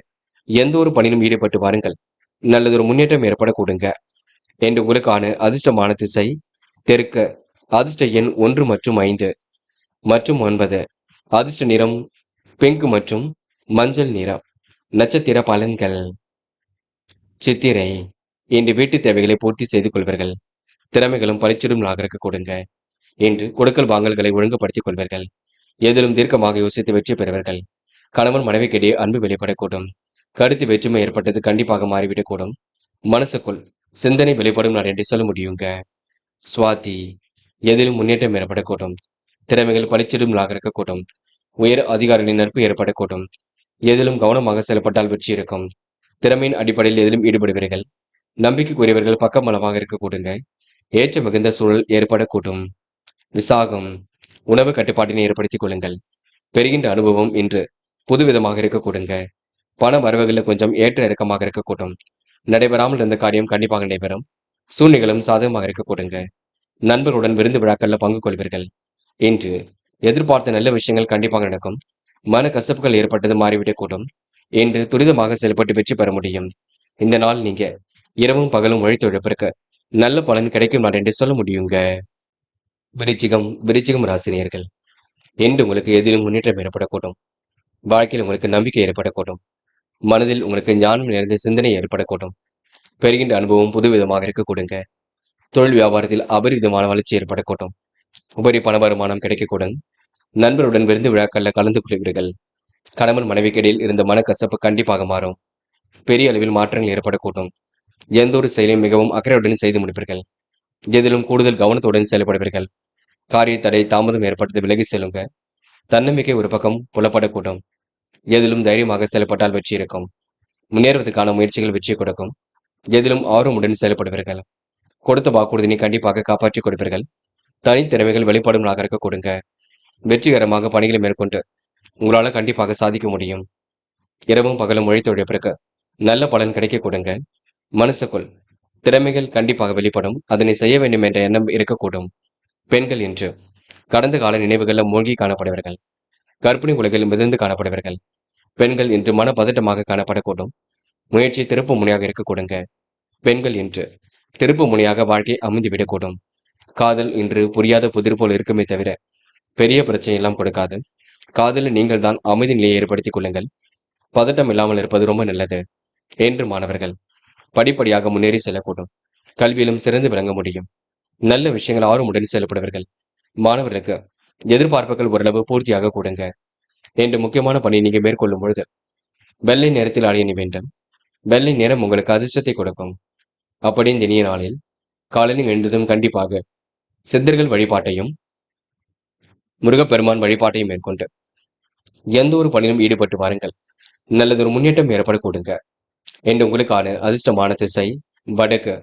எந்த ஒரு பணியிலும் ஈடுபட்டு வாருங்கள். நல்லதொரு முன்னேற்றம் ஏற்பட கொடுங்க. என்று உங்களுக்கான அதிர்ஷ்டமான திசை தெற்கு. அதிர்ஷ்ட எண் 1 மற்றும் 5 மற்றும் 9. அதிர்ஷ்ட நிறம் பிங்க் மற்றும் மஞ்சள் நிறம். நட்சத்திர பலன்கள். சித்திரை. இன்று வீட்டு தேவைகளை பூர்த்தி செய்து கொள்வீர்கள். திறமைகளும் பளிச்சிடும் நாகருக்கு கொடுங்க. இன்று கொடுக்கல் வாங்கல்களை ஒழுங்குபடுத்திக் கொள்வீர்கள். எதிலும் தீர்க்கமாக யோசித்து வெற்றி பெறுவீர்கள். கணவன் மனைவிக்கிடையே அன்பு வெளிப்படக்கூடும். கருத்து வேற்றுமை ஏற்பட்டது கண்டிப்பாக மாறிவிடக்கூடும். மனசுக்குள் சிந்தனை வெளிப்படும் நாள் என்று சொல்ல முடியுங்க. சுவாதி. எதிலும் முன்னேற்றம் ஏற்படக்கூடும். திறமைகள் பளிச்சிடும் நாளாக இருக்கக்கூடும். உயர் அதிகாரிகளின் நட்பு ஏற்படக்கூடும். எதிலும் கவனமாக செயல்பட்டால் வெற்றி இருக்கும். திறமையின் அடிப்படையில் எதிலும் ஈடுபடுவீர்கள். நம்பிக்கைக்குரியவர்கள் பக்கபலமாக இருக்கக்கூடுங்க. ஏற்ற மிகுந்த சூழல் ஏற்படக்கூடும். விசாகம். உணவு கட்டுப்பாட்டினை ஏற்படுத்திக் கொள்ளுங்கள். பெறுகின்ற அனுபவம் இன்று புதுவிதமாக இருக்கக்கூடுங்க. பண வரவுகளில் கொஞ்சம் ஏற்ற இறக்கமாக இருக்கக்கூடும். நடைபெறாமல் இருந்த காரியம் கண்டிப்பாக நடைபெறும். சூழ்நிலைகளும் சாதகமாக இருக்கக்கூடுங்க. நண்பர்களுடன் விருந்து விழாக்கள்ல பங்கு கொள்வீர்கள். இன்று எதிர்பார்த்த நல்ல விஷயங்கள் கண்டிப்பாக நடக்கும். மன கசப்புகள் ஏற்பட்டது மாறிவிடக்கூடும். இன்று துரிதமாக செயல்பட்டு வெற்றி பெற முடியும். இந்த நாள் நீங்க இரவும் பகலும் உழைத்து உழைப்பிற்கு நல்ல பலன் கிடைக்கும் நாள் என்று சொல்ல முடியுங்க. விருச்சிகம் ராசினியர்கள். என்று உங்களுக்கு எதிலும் முன்னேற்றம் ஏற்படக்கூடும். வாழ்க்கையில் உங்களுக்கு நம்பிக்கை ஏற்படக்கூடும். மனதில் உங்களுக்கு ஞானம் நிறைந்த சிந்தனை ஏற்படக்கூடும். பெறுகின்ற அனுபவம் புதுவிதமாக இருக்கக்கூடுங்க. தொழில் வியாபாரத்தில் அபரிவிதமான வளர்ச்சி ஏற்படக்கூடும். உபரி பண வருமானம் கிடைக்கக்கூடும். நண்பருடன் விருந்து விழாக்கள்ல கலந்து கொள்கிறீர்கள். கணவன் மனைவிக்கிடையில் இருந்த மனக்கசப்பு கண்டிப்பாக மாறும். பெரிய அளவில் மாற்றங்கள் ஏற்படக்கூடும். எந்த ஒரு செயலையும் மிகவும் அக்கறையுடன் செய்து முடிப்பீர்கள். எதிலும் கூடுதல் கவனத்துடன் செயல்படுவீர்கள். காரிய தடை தாமதம் ஏற்பட்டது விலகி செல்லுங்க. தன்னம்பிக்கை ஒரு பக்கம் புலப்படக்கூடும். எதிலும் தைரியமாக செயல்பட்டால் வெற்றி இருக்கும். முன்னேறுவதற்கான முயற்சிகள் வெற்றி கொடுக்கும். எதிலும் ஆர்வமுடன் செயல்படுவீர்கள். கொடுத்த வாக்குறுதியை கண்டிப்பாக காப்பாற்றிக் கொடுப்பீர்கள். தனித்திறமைகள் வெளிப்படும் நாளாக இருக்க கொடுங்க. வெற்றிகரமாக பணிகளை மேற்கொண்டு உங்களால கண்டிப்பாக சாதிக்க முடியும். இரவும் பகலும் உழைத்து உழைப்பிற்கு நல்ல பலன் கிடைக்க கொடுங்க. மனசுக்குள் திறமைகள் கண்டிப்பாக வெளிப்படும். அதனை செய்ய வேண்டும் என்ற எண்ணம் இருக்கக்கூடும். பெண்கள் இன்று கடந்த கால நினைவுகளில் மூழ்கி காணப்படுவார்கள். கற்பனை உலகில் மிதந்து காணப்படுவார்கள். பெண்கள் இன்று மன பதட்டமாக காணப்படக்கூடும். முயற்சி திருப்பு முனையாக இருக்க கொடுங்க. பெண்கள் இன்று திருப்பு முனையாக வாழ்க்கை அமைந்துவிடக்கூடும். காதல் இன்று புரியாத புதிர் போல் இருக்குமே தவிர பெரிய பிரச்சனை எல்லாம் கொடுக்காது. காதலில் நீங்கள் தான் அமைதி நிலையை ஏற்படுத்திக் கொள்ளுங்கள். பதட்டம் இல்லாமல் இருப்பது ரொம்ப நல்லது என்று மாணவர்கள் படிப்படியாக முன்னேறி செல்லக்கூடும். கல்வியிலும் சிறந்து விளங்க முடியும். நல்ல விஷயங்கள் ஆர்வமுடன் செயல்படுவார்கள். மாணவர்களுக்கு எதிர்பார்ப்புகள் ஓரளவு பூர்த்தியாக கூடுங்க. என்று முக்கியமான பணி நீங்க மேற்கொள்ளும் பொழுது வெள்ளை நிறத்தில் அணிய வேண்டும். வெள்ளை நிறம் உங்களுக்கு அதிர்ஷ்டத்தை கொடுக்கும். அப்படி இந்த இனிய நாளில் காலையில் எழுந்ததும் கண்டிப்பாக சித்தர்கள் வழிபாட்டையும் முருகப்பெருமான் வழிபாட்டையும் மேற்கொண்டு எந்த ஒரு பணியிலும் ஈடுபட்டு வாருங்கள். நல்லதொரு முன்னேற்றம் ஏற்பட கொடுங்க. என்று உங்களுக்கான அதிர்ஷ்டமான திசை வடக்கு.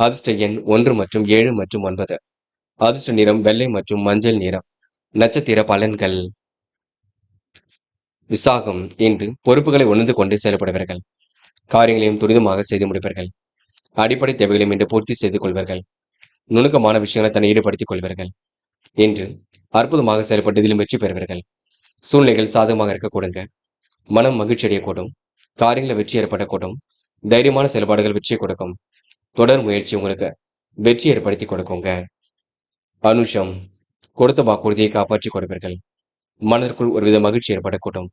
அதிர்ஷ்ட எண் 1 மற்றும் 7 மற்றும் 9. அதிர்ஷ்ட நிறம் வெள்ளை மற்றும் மஞ்சள் நிறம். நட்சத்திர பலன்கள். விசாகம் இன்று பொறுப்புகளை உணர்ந்து கொண்டு செயல்படுவார்கள். காரியங்களையும் துரிதமாக செய்து முடிப்பார்கள். அடிப்படை தேவைகளையும் இன்று பூர்த்தி செய்து கொள்வார்கள். நுணுக்கமான விஷயங்களை தன்னை ஈடுபடுத்திக் கொள்வார்கள். இன்று அற்புதமாக செயல்பட்டதிலும் வெற்றி பெறுவார்கள். சூழ்நிலைகள் சாதகமாக இருக்க கொடுங்க. மனம் மகிழ்ச்சி அடையக்கூடும். காரியங்களை வெற்றி ஏற்படக்கூடும். தைரியமான செயல்பாடுகள் வெற்றியை கொடுக்கும். தொடர் முயற்சி உங்களுக்கு வெற்றி ஏற்படுத்தி கொடுக்குங்க. அனுஷம் கொடுத்த வாக்குறுதியை காப்பாற்றி கொடுப்பீர்கள். மனதிற்குள் ஒருவித மகிழ்ச்சி ஏற்படக்கூடும்.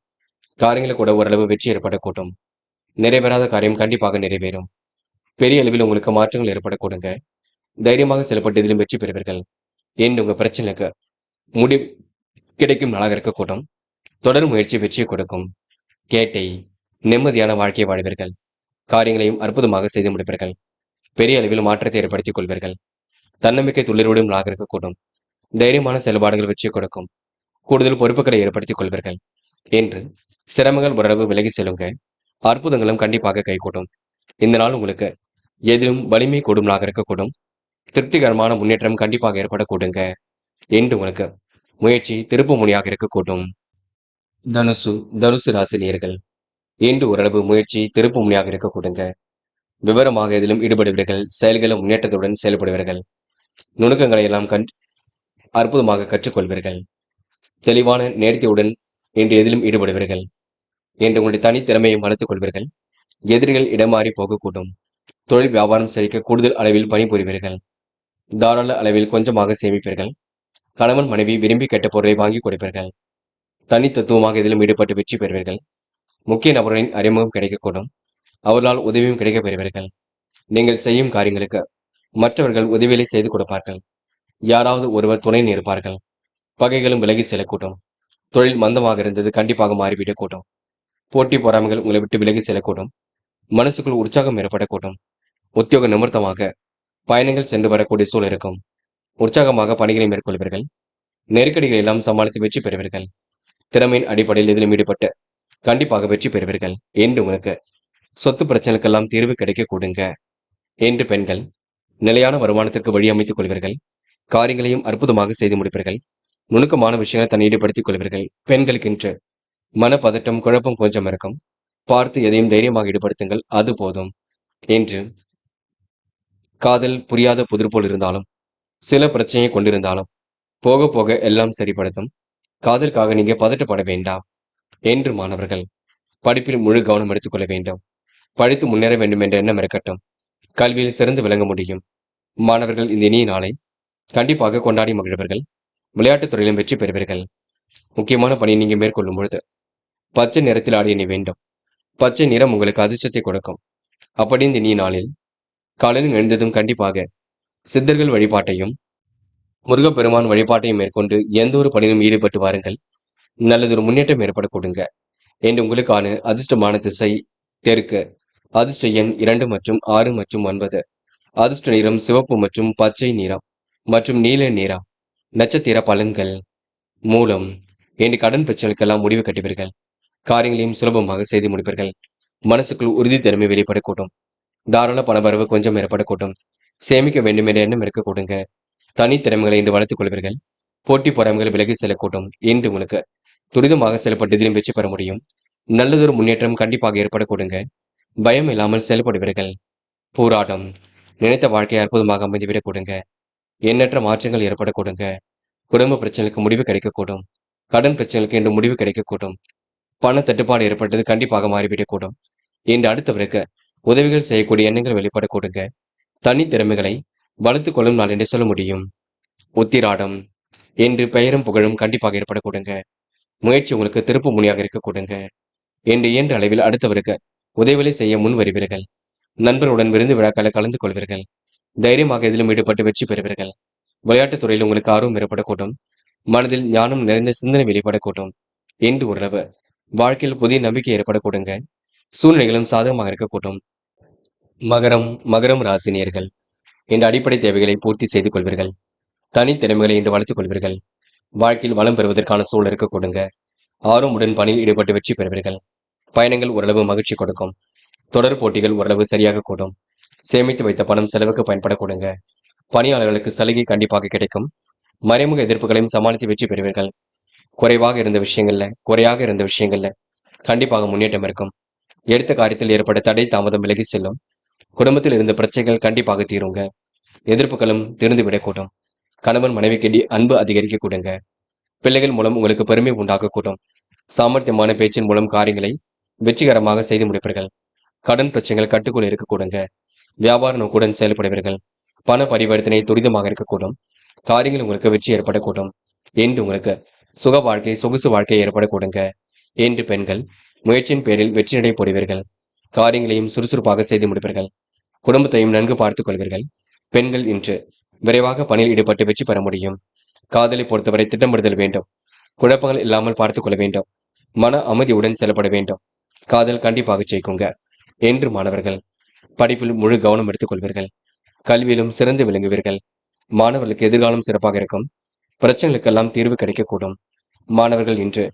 காரியங்களை கூட ஓரளவு வெற்றி ஏற்படக்கூடும். நிறைவேறாத காரியம் கண்டிப்பாக நிறைவேறும். பெரிய அளவில் உங்களுக்கு மாற்றங்கள் ஏற்படக்கூடுங்க. தைரியமாக செயல்பட்டதிலும் வெற்றி பெறுவீர்கள். என்று உங்க பிரச்சனைக்கு முடிவு கிடைக்கும் நாளாக இருக்கக்கூடும். தொடர் முயற்சி வெற்றியை கொடுக்கும். கேட்டை நிம்மதியான வாழ்க்கையை வாழ்வீர்கள். காரியங்களையும் அற்புதமாக செய்து முடிப்பீர்கள். பெரிய அளவில் மாற்றத்தை ஏற்படுத்திக் கொள்வீர்கள். தன்னம்பிக்கை துளிர்விடும் நாளாக இருக்கக்கூடும். தைரியமான செயல்பாடுகள் வெற்றி கொடுக்கும். கூடுதல் பொறுப்புகளை ஏற்படுத்திக் கொள்வீர்கள். என்று சிரமங்கள் ஓரளவு விலகி செல்லுங்க. அற்புதங்களும் கண்டிப்பாக கைகூடும். இந்த நாள் உங்களுக்கு எதிலும் வலிமை கூடும் நாளாக இருக்கக்கூடும். திருப்திகரமான முன்னேற்றம் கண்டிப்பாக ஏற்படக்கூடுங்க. என்று உங்களுக்கு முயற்சி திருப்பு முனையாக இருக்கக்கூடும். தனுசு ராசி நேயர்கள் என்று ஓரளவு முயற்சி திருப்பு முனையாக இருக்கக்கூடுங்க. விவரமாக எதிலும் ஈடுபடுவீர்கள். செயல்களும் முன்னேற்றத்துடன் செயல்படுவீர்கள். நுணுக்கங்களை எல்லாம் அற்புதமாக கற்றுக்கொள்வீர்கள். தெளிவான நேர்த்தியுடன் என்று எதிலும் ஈடுபடுவீர்கள். என்று உங்களுடைய தனித்திறமையை வளர்த்துக் கொள்வீர்கள். எதிரிகள் இடமாறி போகக்கூடும். தொழில் வியாபாரம் செழிக்க கூடுதல் அளவில் பணிபுரிவீர்கள். தாராள அளவில் கொஞ்சமாக சேமிப்பீர்கள். கணவன் மனைவி விரும்பி கேட்ட பொருளை வாங்கி கொடுப்பீர்கள். தனித்தத்துவமாக எதிலும் ஈடுபட்டு வெற்றி பெறுவீர்கள். முக்கிய நபர்களின் அறிமுகம் கிடைக்கக்கூடும். அவர்களால் உதவியும் கிடைக்க பெறுவீர்கள். நீங்கள் செய்யும் காரியங்களுக்கு மற்றவர்கள் உதவிகளை செய்து கொடுப்பார்கள். யாராவது ஒருவர் துணை நிற்பார்கள். பகைகளும் விலகி செல்லக்கூடும். தொழில் மந்தமாக இருந்தது கண்டிப்பாக மாறிவிடக்கூடும். போட்டி பொறாமைகள் உங்களை விட்டு விலகி செல்லக்கூடும். மனசுக்குள் உற்சாகம் ஏற்படக்கூடும். உத்தியோக நிமித்தமாக பயணங்கள் சென்று வரக்கூடிய சூழல் இருக்கும். உற்சாகமாக பணிகளை மேற்கொள்வீர்கள். நெருக்கடிகளை எல்லாம் சமாளித்து வெற்றி பெறுவீர்கள். திறமையின் அடிப்படையில் இதிலும் ஈடுபட்டு கண்டிப்பாக வெற்றி பெறுவீர்கள். என்று உங்களுக்கு சொத்து பிரச்சனைக்கெல்லாம் தீர்வு கிடைக்க கூடுங்க. என்று பெண்கள் நிலையான வருமானத்திற்கு வழி அமைத்துக் கொள்வீர்கள். காரியங்களையும் அற்புதமாக செய்து முடிப்பீர்கள். நுணுக்கமான விஷயங்களை தன்னை ஈடுபடுத்திக் கொள்வீர்கள். பெண்களுக்கென்று மனப்பதட்டம் குழப்பம் கொஞ்சம் இருக்கும். பார்த்து எதையும் தைரியமாக ஈடுபடுத்துங்கள். அது போதும். என்று காதல் புரியாத புதிர் போல் இருந்தாலும் சில பிரச்சனையை கொண்டிருந்தாலும் போக போக எல்லாம் சரிப்படுத்தும். காதலுக்காக நீங்க பதட்டப்பட வேண்டாம். என்று மாணவர்கள் படிப்பில் முழு கவனம் எடுத்துக்கொள்ள வேண்டும். படித்து முன்னேற வேண்டும் என்ற எண்ணம் இருக்கட்டும். கல்வியில் சிறந்து விளங்க முடியும். மாணவர்கள் இந்த இனிய நாளை கண்டிப்பாக கொண்டாடி மகிழ்வர்கள். விளையாட்டுத் துறையிலும் வெற்றி பெறுவீர்கள். முக்கியமான பணியை நீங்க மேற்கொள்ளும் பொழுது பச்சை நிறத்தில் ஆடிய நீ வேண்டும். பச்சை நிறம் உங்களுக்கு அதிர்ஷ்டத்தை கொடுக்கும். அப்படி இந்த இனிய நாளில் காலையில் எழுந்ததும் கண்டிப்பாக சித்தர்கள் வழிபாட்டையும் முருகப்பெருமான் வழிபாட்டையும் மேற்கொண்டு எந்த ஒரு பணியிலும் ஈடுபட்டு வாருங்கள். நல்லதொரு முன்னேற்றம் ஏற்பட கொடுங்க. என்று உங்களுக்கான அதிர்ஷ்டமான திசை தெற்கு. அதிர்ஷ்ட எண் 2 மற்றும் 6 மற்றும் 9. அதிர்ஷ்ட நிறம் சிவப்பு மற்றும் பச்சை நிறம் மற்றும் நீல நிறம். நட்சத்திர பலன்கள். மூலம் என்று கடன் பிரச்சனைக்கெல்லாம் முடிவு கட்டுவீர்கள். காரியங்களையும் சுலபமாக செய்து முடிப்பீர்கள். மனசுக்குள் உறுதித்தன்மை வெளிப்படக்கூடும். தாராள பணவரவு கொஞ்சம் ஏற்படக்கூடும். சேமிக்க வேண்டும் என்ற எண்ணம் இருக்க கொடுங்க. தனி திறமைகளை இன்று வளர்த்துக் கொள்வீர்கள். போட்டி பொறாமைகள் விலகி செல்லக்கூடும். இன்று உங்களுக்கு துரிதமாக செயல்பட்டதிலும் வெற்றி பெற முடியும். நல்லதொரு முன்னேற்றம் கண்டிப்பாக ஏற்படக்கூடுங்க. பயம் இல்லாமல் செயல்படுவீர்கள். போராட்டம் நினைத்த வாழ்க்கையை அற்புதமாக அமைந்துவிடக் கொடுங்க. எண்ணற்ற மாற்றங்கள் ஏற்படக்கூடுங்க. குடும்ப பிரச்சனைகளுக்கு முடிவு கிடைக்கக்கூடும். கடன் பிரச்சனைகளுக்கு இன்று முடிவு கிடைக்கக்கூடும். பண தட்டுப்பாடு ஏற்பட்டது கண்டிப்பாக மாறிவிடக்கூடும். இன்று அடுத்தவருக்கு உதவிகள் செய்யக்கூடிய எண்ணங்கள் வெளிப்படக்கூடுங்க. தனி திறமைகளை வளர்த்துக் கொள்ளும் நாள் என்று சொல்ல முடியும். உத்திராடம் என்று பெயரும் புகழும் கண்டிப்பாக ஏற்படக்கூடுங்க. முயற்சி உங்களுக்கு திருப்பு முனையாக இருக்கக்கூடுங்க. என்று இயன்ற அளவில் அடுத்தவருக்கு உதவிகளை செய்ய முன் வருவீர்கள். நண்பர்களுடன் விருந்து விழாக்களை கலந்து கொள்வீர்கள். தைரியமாக எதிலும் ஈடுபட்டு வெற்றி பெறுவீர்கள். விளையாட்டுத் துறையில் உங்களுக்கு ஆர்வம் ஏற்படக்கூடும். மனதில் ஞானம் நிறைந்த சிந்தனை வெளிப்படக்கூடும். என்று ஓரளவு வாழ்க்கையில் புதிய நம்பிக்கை ஏற்படக்கூடுங்க. சூழ்நிலைகளும் சாதகமாக இருக்கக்கூடும். மகரம் ராசினியர்கள் இன்று அடிப்படை தேவைகளை பூர்த்தி செய்து கொள்வீர்கள். தனித்திறமைகளை இன்று வளர்த்துக் கொள்வீர்கள். வாழ்க்கையில் வளம் பெறுவதற்கான சூழல் இருக்கக்கூடுங்க. ஆர்வமுடன் பணியில் ஈடுபட்டு வெற்றி பெறுவீர்கள். பயணங்கள் ஓரளவு மகிழ்ச்சி கொடுக்கும். தொடர் போட்டிகள் ஓரளவு சரியாக கூடும். சேமித்து வைத்த பணம் செலவுக்கு பயன்படக்கூடுங்க. பணியாளர்களுக்கு சலுகை கண்டிப்பாக கிடைக்கும். மறைமுக எதிர்ப்புகளையும் சமாளித்து வெற்றி பெறுவீர்கள். குறையாக இருந்த விஷயங்கள்ல கண்டிப்பாக முன்னேற்றம் இருக்கும். எடுத்த காரியத்தில் ஏற்பட்ட தடை தாமதம் விலகி செல்லும். குடும்பத்தில் இருந்த பிரச்சனைகள் கண்டிப்பாக தீருங்க. எதிர்ப்புகளும் திருந்து விடக்கூடும். கணவன் மனைவிக்கிடையே அன்பு அதிகரிக்க கூடுங்க. பிள்ளைகள் மூலம் உங்களுக்கு பெருமை உண்டாகக்கூடும். சாமர்த்தியமான பேச்சின் மூலம் காரியங்களை வெற்றிகரமாக செய்து முடிப்பீர்கள். கடன் பிரச்சனைகள் கட்டுக்குள் இருக்கக்கூடுங்க. வியாபார நோக்குடன் செயல்படுவீர்கள். பண பரிவர்த்தனை துரிதமாக இருக்கக்கூடும். காரியங்கள் உங்களுக்கு வெற்றி ஏற்படக்கூடும். என்று உங்களுக்கு சுக வாழ்க்கை சொகுசு வாழ்க்கை ஏற்படக்கூடுங்க. என்று பெண்கள் முயற்சியின் பேரில் வெற்றி நடை போடுவீர்கள். காரியங்களையும் சுறுசுறுப்பாக செய்து முடிப்பீர்கள். குடும்பத்தையும் நன்கு பார்த்துக் கொள்வீர்கள். பெண்கள் இன்று விரைவாக பணியில் ஈடுபட்டு வெற்றி பெற முடியும். காதலை பொறுத்தவரை திட்டமிடுதல் வேண்டும். குழப்பங்கள் இல்லாமல் பார்த்துக் கொள்ள வேண்டும். மன அமைதியுடன் செயல்பட வேண்டும். காதல் கண்டிப்பாக ஜெயிக்குங்க. என்று மாணவர்கள் படிப்பில் முழு கவனம் எடுத்துக் கொள்வீர்கள். கல்வியிலும் சிறந்து விளங்குவீர்கள். மாணவர்களுக்கு எதிர்காலம் சிறப்பாக இருக்கும். பிரச்சனைகளுக்கெல்லாம் தீர்வு கிடைக்கக்கூடும். மாணவர்கள் இன்று